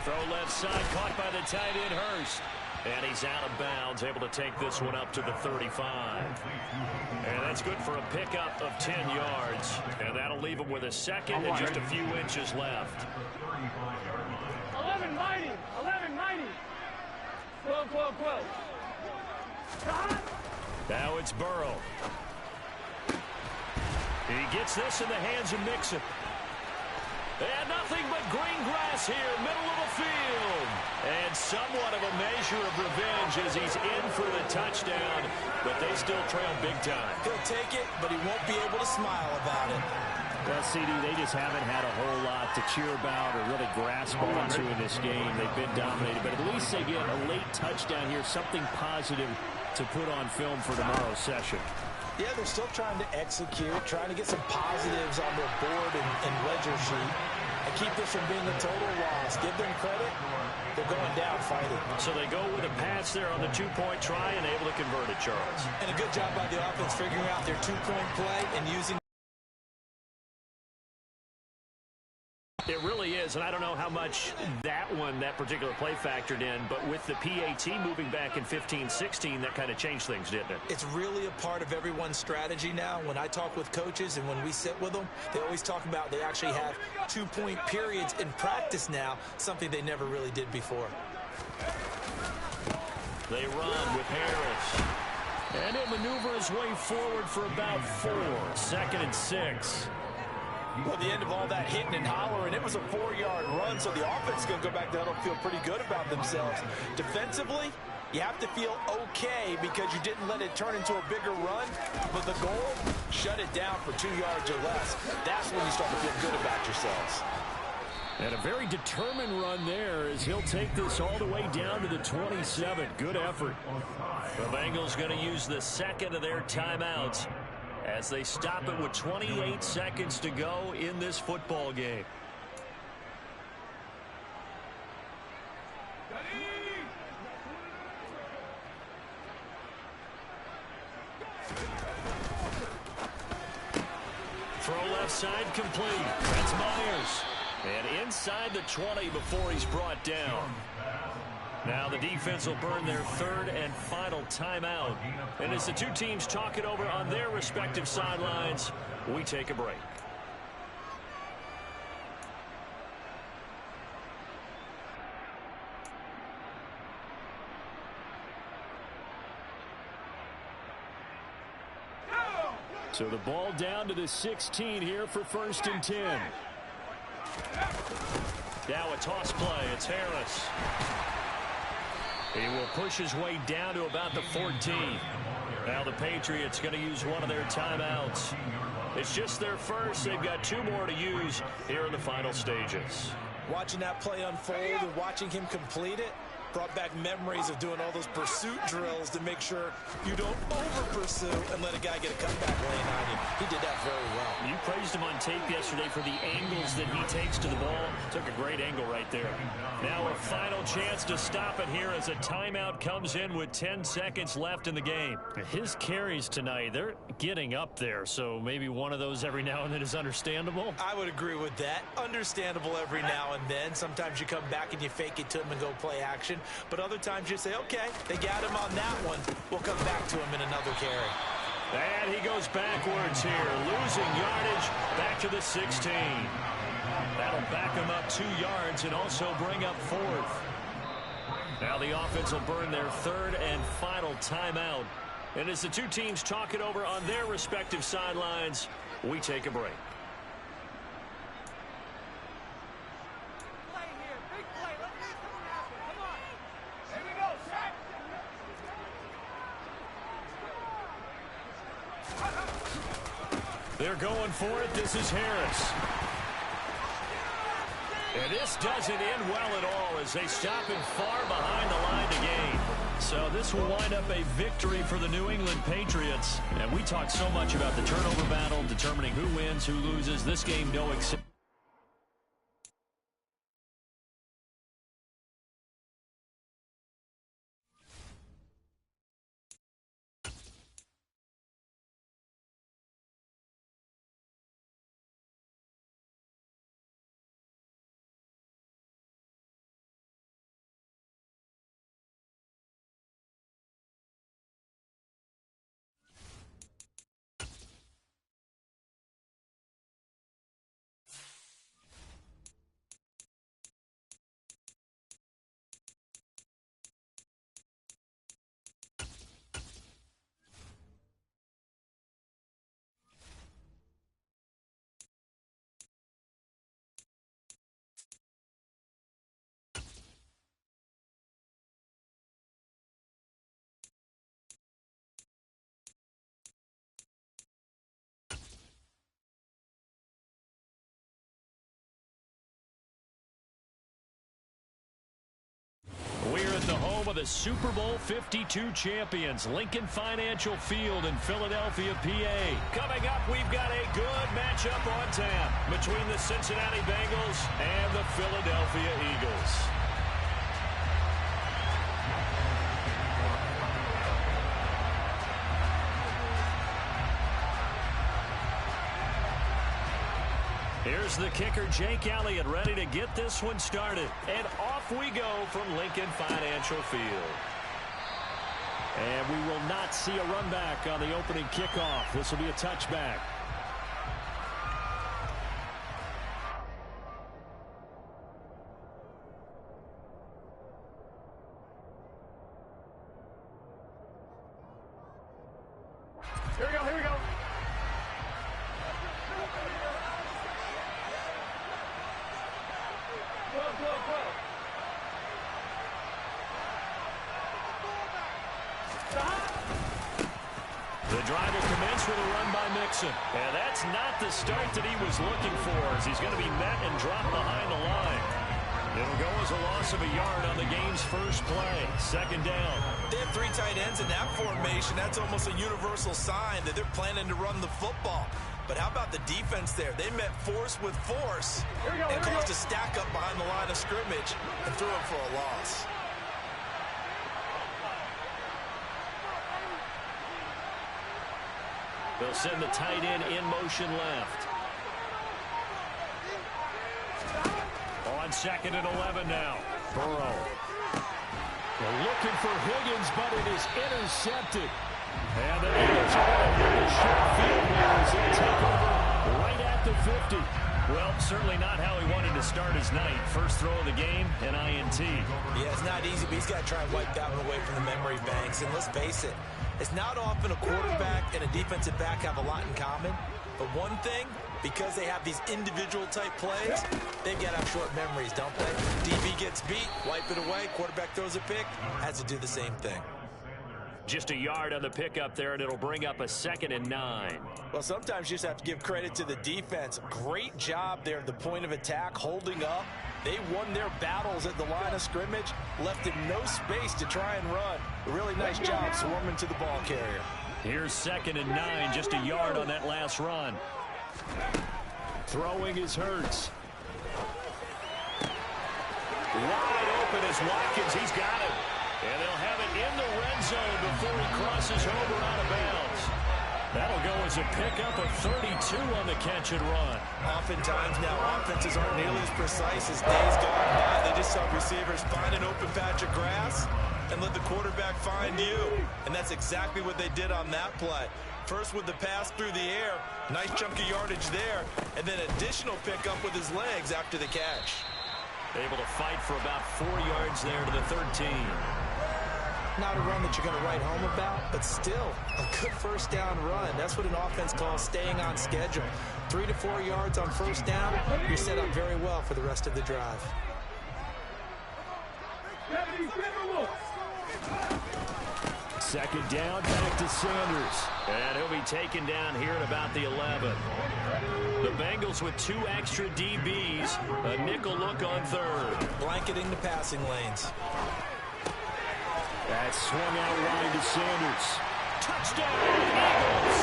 Throw left side, caught by the tight end Hurst. And he's out of bounds, able to take this one up to the 35. And that's good for a pickup of 10 yards. And that'll leave him with a second and just a few inches left. 11 mighty. 11 mighty. 12, 12, 12. Now it's Burrow. He gets this in the hands of Mixon. And nothing but green grass pass here, middle of the field. And somewhat of a measure of revenge as he's in for the touchdown, but they still trail big time. He'll take it, but he won't be able to smile about it. Well, CD, they just haven't had a whole lot to cheer about or really grasp onto in this game. They've been dominated, but at least they get a late touchdown here, something positive to put on film for tomorrow's session. Yeah, they're still trying to execute, trying to get some positives on their board and ledger sheet and keep this from being a total loss. Give them credit. They're going down fighting. So they go with a pass there on the two-point try and able to convert it, Charles. And a good job by the offense figuring out their two-point play and using. It really is, and I don't know how much that particular play factored in, but with the PAT moving back in 15-16, that kind of changed things, didn't it? It's really a part of everyone's strategy now. When I talk with coaches and when we sit with them, they always talk about they actually have two-point periods in practice now, something they never really did before. They run with Harris. And he'll maneuver his way forward for about 4. 2nd and 6. Well, the end of all that hitting and hollering, it was a 4-yard run, so the offense is going to go back there and feel pretty good about themselves. Defensively, you have to feel okay because you didn't let it turn into a bigger run, but the goal, shut it down for 2 yards or less. That's when you start to feel good about yourselves. And a very determined run there as he'll take this all the way down to the 27. Good effort. The Bengals going to use the second of their timeouts as they stop it with 28 seconds to go in this football game. Throw left side complete. That's Myers. And inside the 20 before he's brought down. Now the defense will burn their third and final timeout. And as the two teams talk it over on their respective sidelines, we take a break. So the ball down to the 16 here for 1st and 10. Now a toss play. It's Harris. He will push his way down to about the 14. Now the Patriots going to use one of their timeouts. It's just their first. They've got 2 more to use here in the final stages. Watching that play unfold and watching him complete it brought back memories of doing all those pursuit drills to make sure you don't over-pursue and let a guy get a cutback lane on you. He did that very well. You praised him on tape yesterday for the angles that he takes to the ball. Took a great angle right there. Now a final chance to stop it here as a timeout comes in with 10 seconds left in the game. His carries tonight, they're getting up there, so maybe one of those every now and then is understandable. I would agree with that. Understandable every now and then. Sometimes you come back and you fake it to him and go play action. But other times you say, okay, they got him on that one. We'll come back to him in another carry. And he goes backwards here, losing yardage back to the 16. That'll back him up 2 yards and also bring up 4th. Now the offense will burn their third and final timeout. And as the two teams talk it over on their respective sidelines, we take a break. They're going for it. This is Harris. And this doesn't end well at all as they stop him far behind the line to gain. So this will wind up a victory for the New England Patriots. And we talked so much about the turnover battle, determining who wins, who loses. This game, no exception. of the Super Bowl 52 champions, Lincoln Financial Field in Philadelphia, PA. Coming up, we've got a good matchup on tap between the Cincinnati Bengals and the Philadelphia Eagles. Here's the kicker, Jake Elliott, ready to get this one started. And off we go from Lincoln Financial Field. And we will not see a run back on the opening kickoff. This will be a touchback. Here we go, here we go. The drive will commence with a run by Mixon. And that's not the start that he was looking for, as he's going to be met and dropped behind the line. It'll go as a loss of a yard on the game's first play. Second down. They have 3 tight ends in that formation. That's almost a universal sign that they're planning to run the football. But how about the defense there? They met force with force and caused a stack up behind the line of scrimmage and threw him for a loss. They'll send the tight end in motion left. On second and 11 now. Burrow. They're looking for Higgins, but it is intercepted. And the Eagles are going to get a short field here as they take over right at the 50. Well, certainly not how he wanted to start his night. First throw of the game, an INT. Yeah, it's not easy, but he's got to try and wipe that one away from the memory banks. And let's face it, it's not often a quarterback and a defensive back have a lot in common. But one thing, because they have these individual type plays, they've got to have short memories, don't they? DB gets beat, wipe it away, quarterback throws a pick, has to do the same thing. Just a yard on the pickup there, and it'll bring up a 2nd and 9. Well, sometimes you just have to give credit to the defense. Great job there at the point of attack, holding up. They won their battles at the line of scrimmage, left him no space to try and run. A really nice job swarming to the ball carrier. Here's 2nd and 9, just a yard on that last run. Throwing is Hurts. Wide open is Watkins. He's got it. And they'll have it in the red zone before he crosses over out of bounds. That'll go as a pickup of 32 on the catch and run. Oftentimes now offenses aren't nearly as precise as days gone by. They just saw receivers find an open patch of grass and let the quarterback find you. And that's exactly what they did on that play. First with the pass through the air, nice chunky yardage there, and then additional pickup with his legs after the catch. Able to fight for about 4 yards there to the 13. Not a run that you're going to write home about, but still a good first down run. That's what an offense calls staying on schedule. 3 to 4 yards on first down, you're set up very well for the rest of the drive. Second down, back to Sanders. And he'll be taken down here at about the 11. The Bengals with 2 extra DBs. A nickel look on third. Blanketing the passing lanes. That swung out wide to Sanders. Touchdown, Eagles!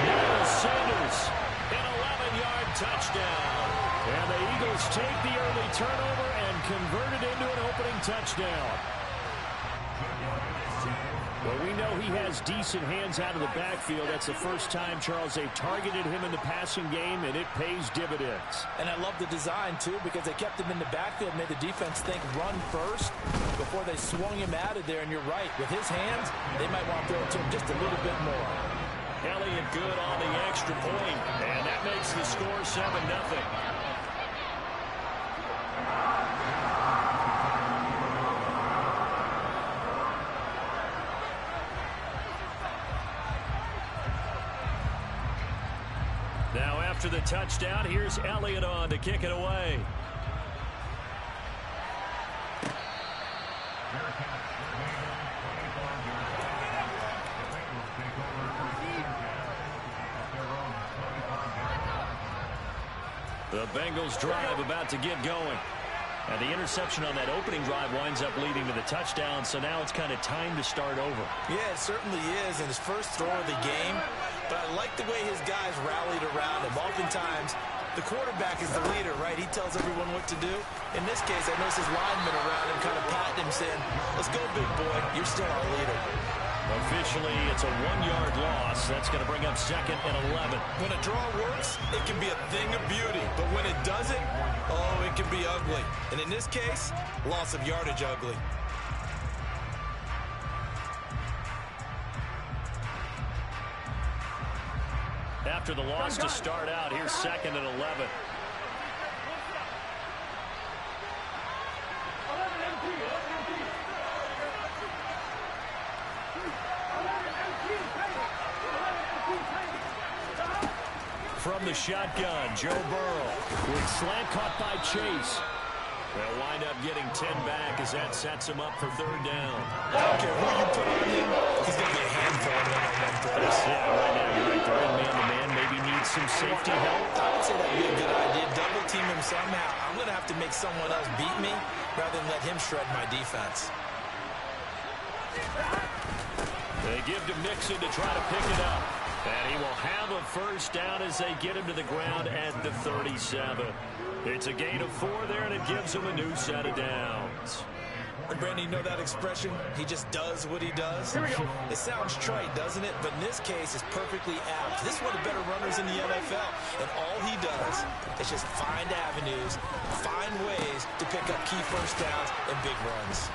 Miles Sanders, an 11-yard touchdown. And the Eagles take the early turnover and convert it into an opening touchdown. Well, we know he has decent hands out of the backfield. That's the first time, Charles, they've targeted him in the passing game, and it pays dividends. And I love the design, too, because they kept him in the backfield, made the defense think run first before they swung him out of there. And you're right, with his hands, they might want to throw it to him just a little bit more. Elliott good on the extra point, and that makes the score 7-0. Now after the touchdown, here's Elliott on to kick it away. The Bengals drive about to get going. And the interception on that opening drive winds up leading to the touchdown, so now it's kind of time to start over. Yeah, it certainly is in his first throw of the game, but I like the way his guys rallied around him. Oftentimes, the quarterback is the leader, right? He tells everyone what to do. In this case, I noticed his linemen around him kind of patting him, saying, let's go, big boy. You're still our leader. Officially, it's a 1-yard loss. That's going to bring up 2nd and 11. When a draw works, it can be a thing of beauty. But when it doesn't, oh, it can be ugly. And in this case, loss of yardage ugly. After the loss to start out, here's 2nd and 11. From the shotgun, Joe Burrow with slant caught by Chase. They'll wind up getting 10 back as that sets him up for 3rd down. I don't care who you put on him, he's going to be a handful of one-on-one throws. Yeah, right now you're right. They're in man-to-man. Maybe needs some safety help. I would say that would be a good idea. Double team him somehow. I'm going to have to make someone else beat me rather than let him shred my defense. They give to Mixon to try to pick it up. And he will have a 1st down as they get him to the ground at the 37. It's a gain of 4 there, and it gives him a new set of downs. And Brandon, you know that expression? He just does what he does. It sounds trite, doesn't it? But in this case, it's perfectly apt. This is one of the better runners in the NFL. And all he does is just find avenues, find ways to pick up key 1st downs and big runs.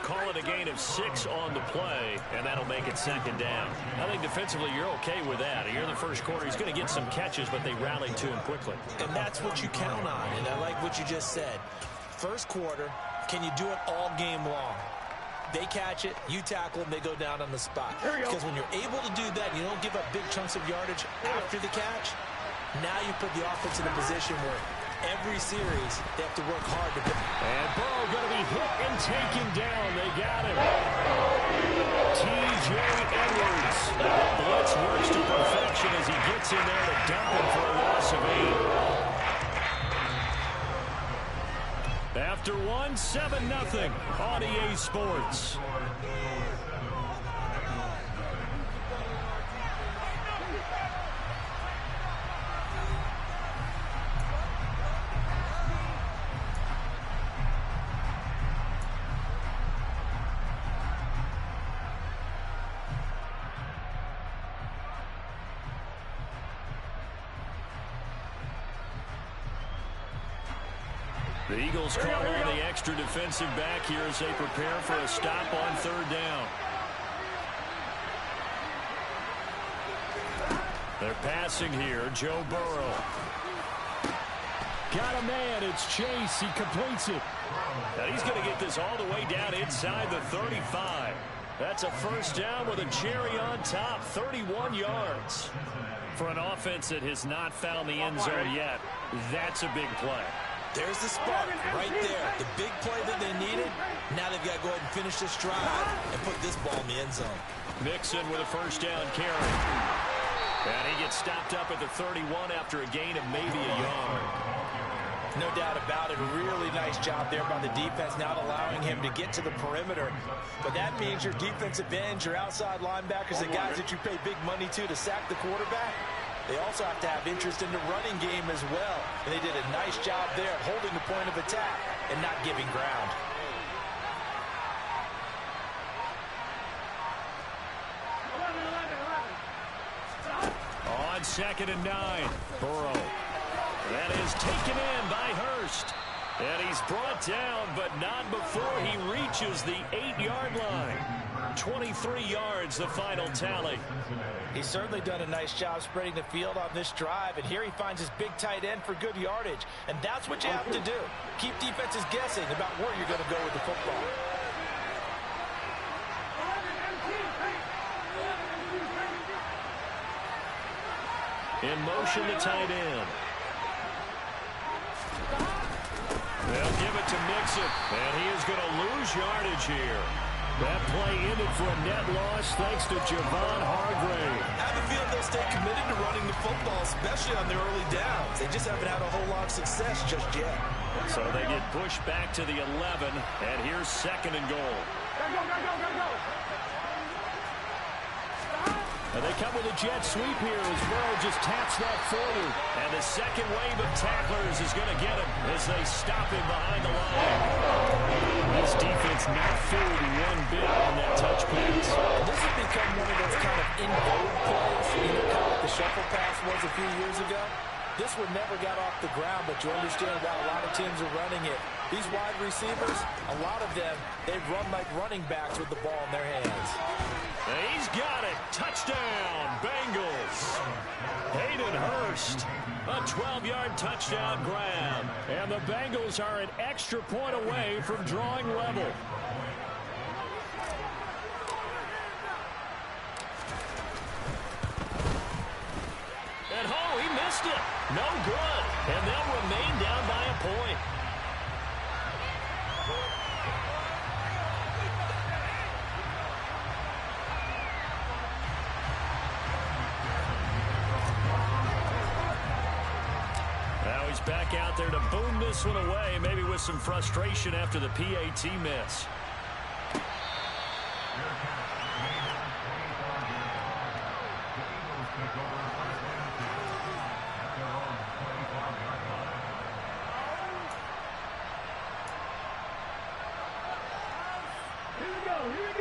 Call it a gain of 6 on the play, and that'll make it 2nd down. I think defensively you're okay with that. Here in the first quarter, he's going to get some catches, but they rallied to him quickly. And that's what you count on, and I like what you just said. First quarter, can you do it all game long? They catch it, you tackle them, they go down on the spot. Because when you're able to do that, you don't give up big chunks of yardage after the catch, now you put the offense in a position where every series, they have to work hard to pick. And Burrow going to be hit and taken down. They got him. T.J. Edwards. The blitz works to perfection as he gets in there to dump him for a loss of 8. After 1, 7-0 on EA Sports. The Eagles call on the extra defensive back here as they prepare for a stop on 3rd down. They're passing here. Joe Burrow. Got a man. It's Chase. He completes it. Now he's going to get this all the way down inside the 35. That's a 1st down with a cherry on top. 31 yards. For an offense that has not found the end zone yet, that's a big play. There's the spark right there. The big play that they needed. Now they've got to go ahead and finish this drive and put this ball in the end zone. Mixon with a 1st down carry. And he gets stopped up at the 31 after a gain of maybe a yard. No doubt about it. Really nice job there by the defense, not allowing him to get to the perimeter. But that means your defensive ends, your outside linebackers, the guys that you pay big money to sack the quarterback, they also have to have interest in the running game as well. And they did a nice job there of holding the point of attack and not giving ground. On 2nd and 9, Burrow. That is taken in by Hurst. And he's brought down, but not before he reaches the 8-yard line. 23 yards, the final tally. He's certainly done a nice job spreading the field on this drive, and here he finds his big tight end for good yardage. And that's what you have to do. Keep defenses guessing about where you're going to go with the football. In motion, the tight end. They'll give it to Mixon, and he is going to lose yardage here. That play ended for a net loss thanks to Javon Hargrave. I have a feeling they'll stay committed to running the football, especially on the early downs. They just haven't had a whole lot of success just yet. So they get pushed back to the 11, and here's 2nd and goal. Go. And they come with a jet sweep here as Burrow just taps that for you. And the second wave of tacklers is going to get him as they stop him behind the line. This defense not fooled one bit on that touch pass. This has become one of those kind of in-vogue plays, kind of like the shuffle pass was a few years ago. This one never got off the ground, but you understand why a lot of teams are running it. These wide receivers, a lot of them, they run like running backs with the ball in their hands. He's got it. Touchdown, Bengals. Hayden Hurst, a 12-yard touchdown grab. And the Bengals are an extra point away from drawing level. And he missed it. No good. And they'll remain down by a point. Now he's back out there to boom this one away, maybe with some frustration after the PAT miss.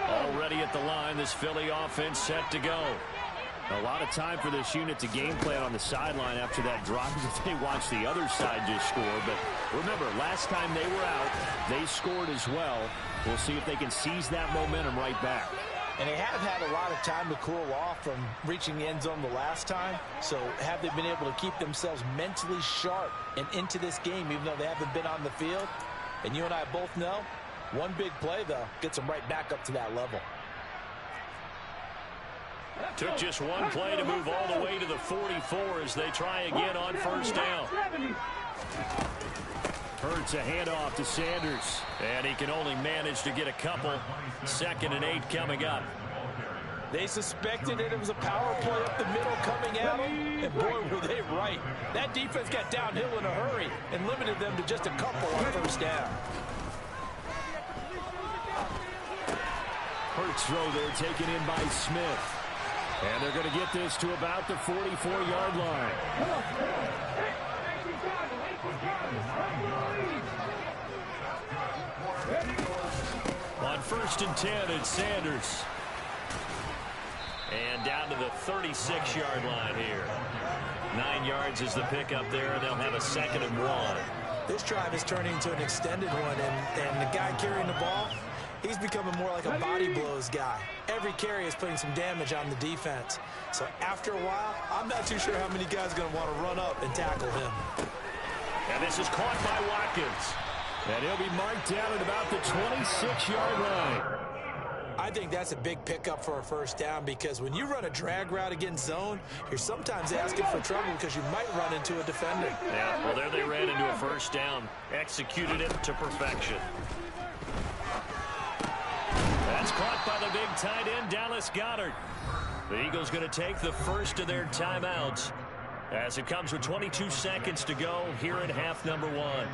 Already at the line, this Philly offense set to go. A lot of time for this unit to game plan on the sideline after that drop as they watch the other side just score. But remember, last time they were out, they scored as well. We'll see if they can seize that momentum right back. And they have had a lot of time to cool off from reaching the end zone the last time. So have they been able to keep themselves mentally sharp and into this game, even though they haven't been on the field? And you and I both know, one big play, though, gets them right back up to that level. Took just one play to move all the way to the 44 as they try again on first down. Hurts a handoff to Sanders, and he can only manage to get a couple. 2nd and 8 coming up. They suspected that it was a power play up the middle coming at them, and boy, were they right. That defense got downhill in a hurry and limited them to just a couple on first down. Hurts throw there taken in by Smith. And they're going to get this to about the 44-yard line. On 1st and 10, it's Sanders. And down to the 36-yard line here. 9 yards is the pickup there, and they'll have a 2nd and 1. This drive is turning into an extended one, and the guy carrying the ball, he's becoming more like a body blows guy. Every carry is putting some damage on the defense. So after a while, I'm not too sure how many guys are going to want to run up and tackle him. And this is caught by Watkins. And he'll be marked down at about the 26-yard line. I think that's a big pickup for a first down because when you run a drag route against zone, you're sometimes asking for trouble because you might run into a defender. Yeah, well, there they ran into a first down. Executed it to perfection. That's caught by the big tight end, Dallas Goedert. The Eagles going to take the first of their timeouts as it comes with 22 seconds to go here in half number 1.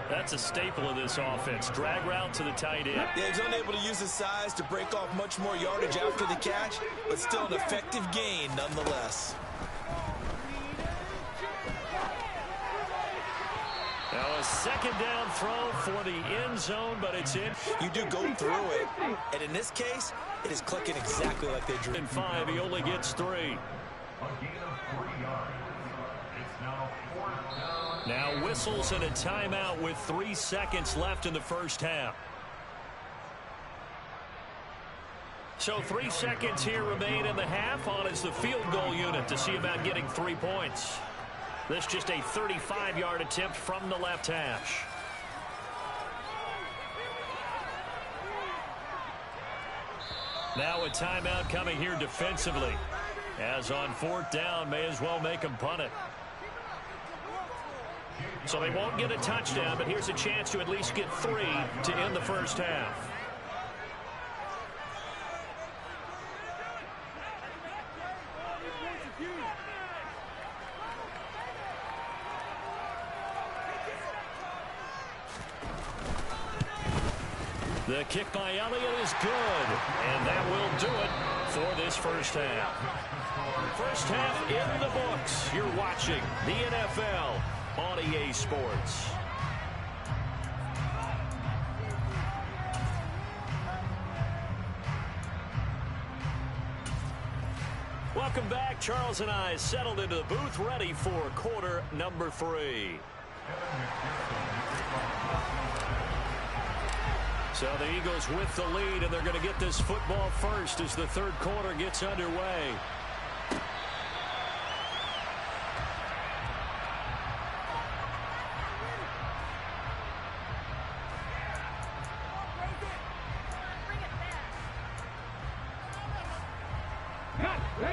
That's a staple of this offense. Drag route to the tight end. Yeah, he's unable to use his size to break off much more yardage after the catch, but still an effective gain nonetheless. Now a 2nd down throw for the end zone, but it's in. You do go through it, and in this case, it is clicking exactly like they drew. In 5, he only gets 3. Now whistles and a timeout with 3 seconds left in the first half. So 3 seconds here remain in the half. On is the field goal unit to see about getting 3 points. This just a 35-yard attempt from the left hash. Now a timeout coming here defensively. As on 4th down, may as well make them punt it. So they won't get a touchdown, but here's a chance to at least get 3 to end the first half. The kick by Elliott is good, and that will do it for this first half. First half in the books. You're watching the NFL on EA Sports. Welcome back. Charles and I settled into the booth, ready for quarter number 3. So the Eagles with the lead, and they're going to get this football first as the third quarter gets underway.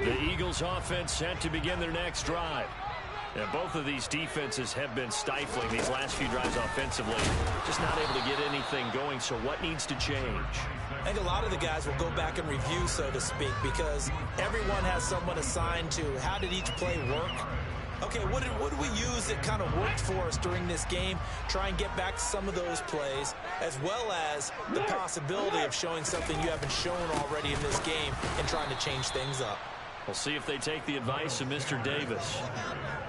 The Eagles offense set to begin their next drive. And both of these defenses have been stifling these last few drives offensively. Just not able to get anything going, so what needs to change? I think a lot of the guys will go back and review, so to speak, because everyone has someone assigned to how did each play work. Okay, what did we use that kind of worked for us during this game? Try and get back to some of those plays, as well as the possibility of showing something you haven't shown already in this game and trying to change things up. We'll see if they take the advice of Mr. Davis.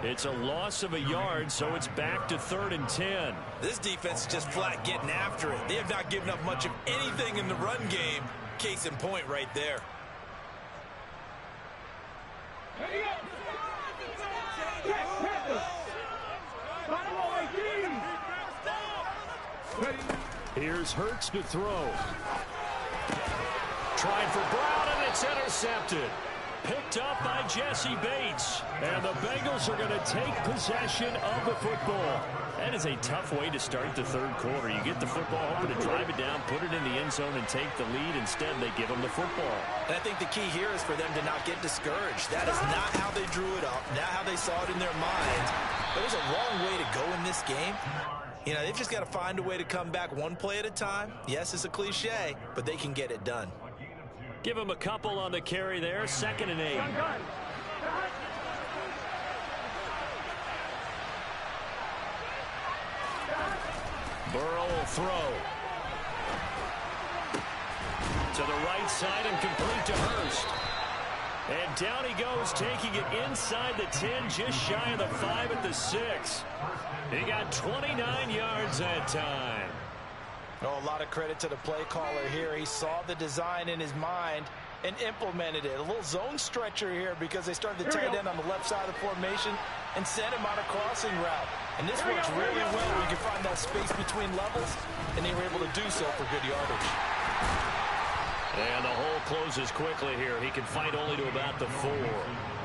It's a loss of a yard, so it's back to 3rd and 10. This defense is just flat getting after it. They have not given up much of anything in the run game. Case in point right there. Here's Hurts to throw. Tried for Brown, and it's intercepted. Picked up by Jesse Bates. And the Bengals are going to take possession of the football. That is a tough way to start the third quarter. You get the football, hoping to drive it down, put it in the end zone, and take the lead. Instead, they give them the football. And I think the key here is for them to not get discouraged. That is not how they drew it up, not how they saw it in their minds. But there's a long way to go in this game. You know, they've just got to find a way to come back one play at a time. Yes, it's a cliche, but they can get it done. Give him a couple on the carry there. 2nd and 8. Burrow will throw. To the right side and complete to Hurst. And down he goes, taking it inside the 10, just shy of the 5 at the 6. He got 29 yards that time. Oh, a lot of credit to the play caller here. He saw the design in his mind and implemented it. A little zone stretcher here because they started the tight end on the left side of the formation and sent him on a crossing route. And this works really well where you can find that space between levels, and they were able to do so for good yardage. And the hole closes quickly here. He can fight only to about the 4.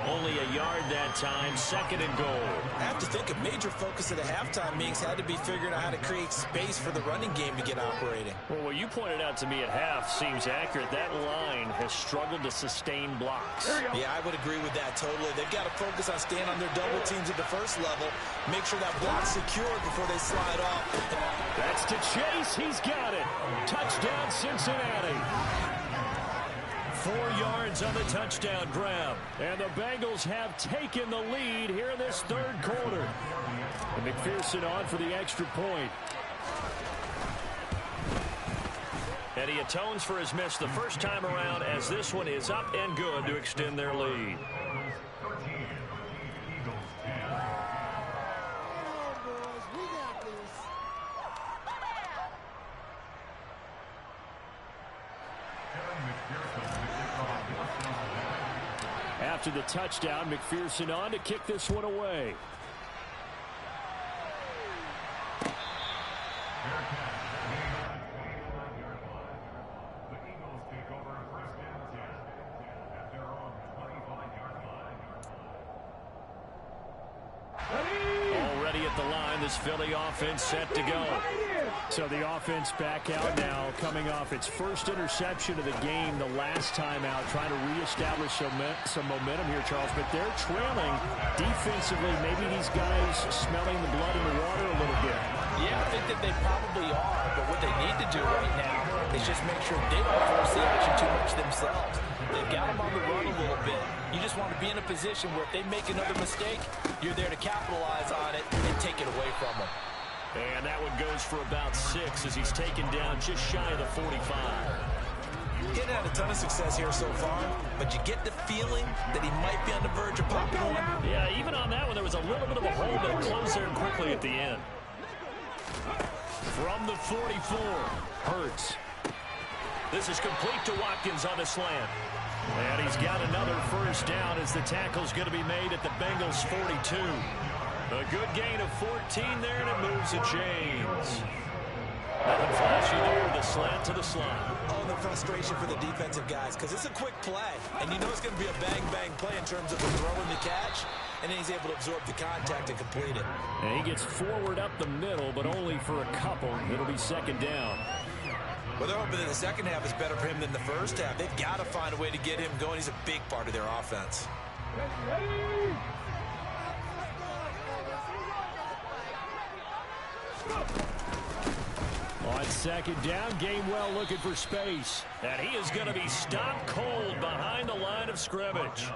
Only a yard that time, 2nd and goal. I have to think a major focus of the halftime meetings had to be figuring out how to create space for the running game to get operating. Well, what you pointed out to me at half seems accurate. That line has struggled to sustain blocks. Yeah, I would agree with that totally. They've got to focus on staying on their double teams at the first level, make sure that block's secured before they slide off. That's to Chase. He's got it. Touchdown, Cincinnati. 4 yards on the touchdown grab. And the Bengals have taken the lead here in this third quarter. And McPherson on for the extra point. And he atones for his miss the first time around, as this one is up and good to extend their lead. After the touchdown, McPherson on to kick this one away. Already at the line, this Philly offense set to go. So the offense back out now, coming off its first interception of the game the last time out, trying to reestablish some momentum here, Charles. But they're trailing defensively. Maybe these guys smelling the blood in the water a little bit. Yeah, I think that they probably are, but what they need to do right now is just make sure they don't force the action too much themselves. They've got them on the run a little bit. You just want to be in a position where if they make another mistake, you're there to capitalize on it and take it away from them. And that one goes for about 6 as he's taken down just shy of the 45. He hadn't had a ton of success here so far, but you get the feeling that he might be on the verge of popping one. Yeah, even on that one, there was a little bit of a hole, but it closed there quickly at the end. From the 44, Hurts. This is complete to Watkins on the slant. And he's got another first down as the tackle's going to be made at the Bengals' 42. A good gain of 14 there, and it moves the chains. Nothing flashy there, the slant to the slot. Oh, the frustration for the defensive guys, because it's a quick play, and you know it's going to be a bang-bang play in terms of the throw and the catch, and then he's able to absorb the contact and complete it. And he gets forward up the middle, but only for a couple. It'll be second down. Well, they're hoping that the second half is better for him than the first half. They've got to find a way to get him going. He's a big part of their offense. On second down, Gainwell looking for space. And he is going to be stopped cold behind the line of scrimmage.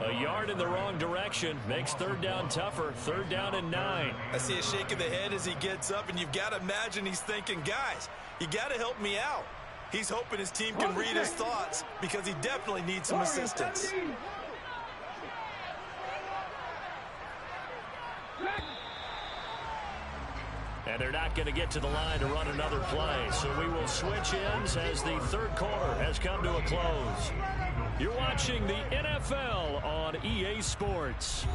A yard in the wrong direction makes third down tougher. Third down and 9. I see a shake of the head as he gets up, and you've got to imagine he's thinking, guys, you got to help me out. He's hoping his team can read his thoughts because he definitely needs some assistance. And they're not going to get to the line to run another play. So we will switch ends as the third quarter has come to a close. You're watching the NFL on EA Sports.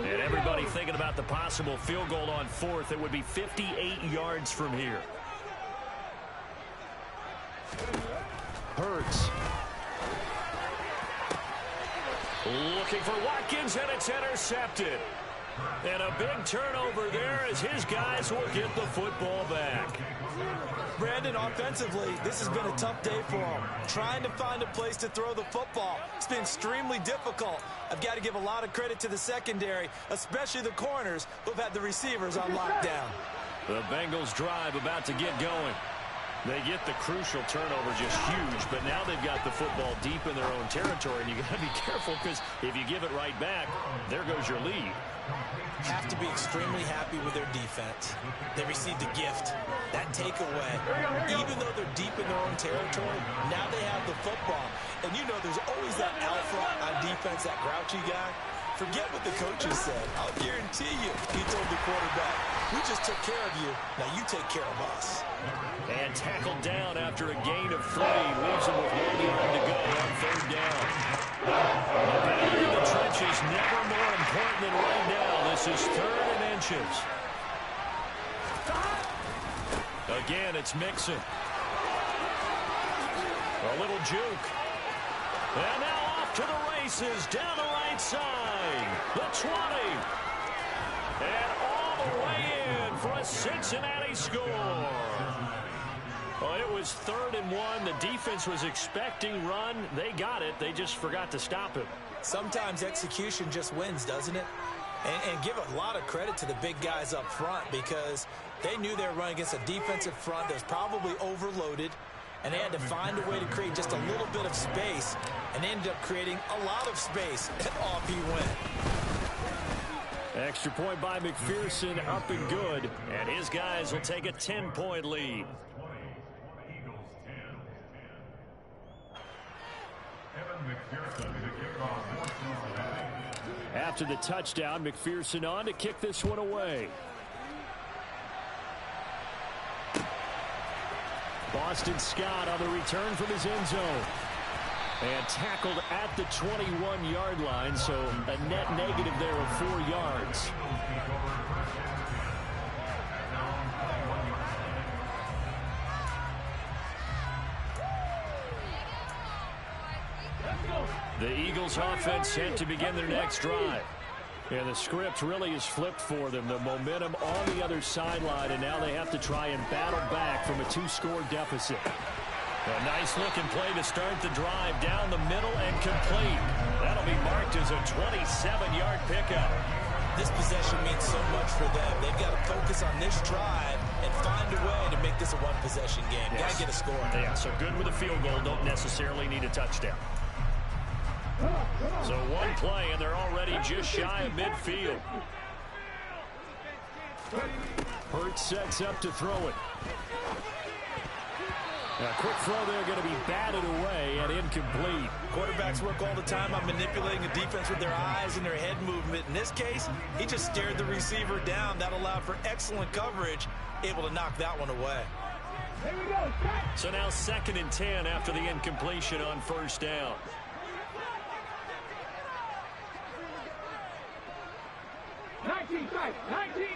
And everybody thinking about the possible field goal on fourth. It would be 58 yards from here. Hurts. Looking for Watkins, and it's intercepted. And a big turnover there as his guys will get the football back. Brandon, offensively, this has been a tough day for him. Trying to find a place to throw the football. It's been extremely difficult. I've got to give a lot of credit to the secondary, especially the corners who've had the receivers on lockdown. The Bengals drive about to get going. They get the crucial turnover, just huge, but now they've got the football deep in their own territory, and you got to be careful because if you give it right back, there goes your lead. Have to be extremely happy with their defense. They received a gift. That takeaway, even though they're deep in their own territory, now they have the football. And you know there's always that alpha on defense, that grouchy guy. Forget what the coaches said. I'll guarantee you, he told the quarterback, we just took care of you. Now you take care of us. And tackled down after a gain of 3. Leaves him with 1 yard to go on third down. The battle in the trenches never more important than right now. This is 3rd and inches. Again, it's Mixon. A little juke. And now off to the races, down the right side. The 20. And all the way in for a Cincinnati score. Well, it was 3rd and 1. The defense was expecting run. They got it. They just forgot to stop it. Sometimes execution just wins, doesn't it? And give a lot of credit to the big guys up front because they knew they were running against a defensive front that was probably overloaded, and they had to find a way to create just a little bit of space, and they ended up creating a lot of space, and off he went. Extra point by McPherson, up and good, and his guys will take a 10-point lead. After the touchdown, McPherson on to kick this one away. Boston Scott on the return from his end zone. And tackled at the 21-yard line, so a net negative there of 4 yards. The Eagles offense set to begin their next drive. And the script really is flipped for them. The momentum on the other sideline, and now they have to try and battle back from a 2-score deficit. A nice looking play to start the drive down the middle and complete. That'll be marked as a 27-yard pickup. This possession means so much for them. They've got to focus on this drive and find a way to make this a one-possession game. Yes. Got to get a score. Yeah, so good with a field goal. Don't necessarily need a touchdown. So one play, and they're already just shy of midfield. Hurts sets up to throw it. A quick throw there going to be batted away and incomplete. Quarterbacks work all the time on manipulating the defense with their eyes and their head movement. In this case, he just stared the receiver down. That allowed for excellent coverage, able to knock that one away. So now 2nd and 10 after the incompletion on first down. Nineteen tight. 19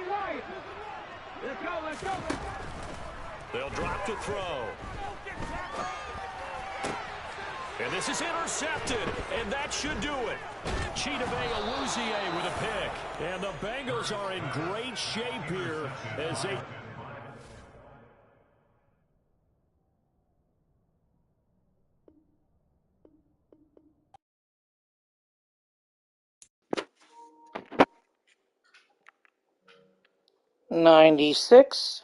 wide. Let's go. They'll drop to throw. And this is intercepted, and that should do it. Chidobe Awuzie with a pick. And the Bengals are in great shape here as they... $96.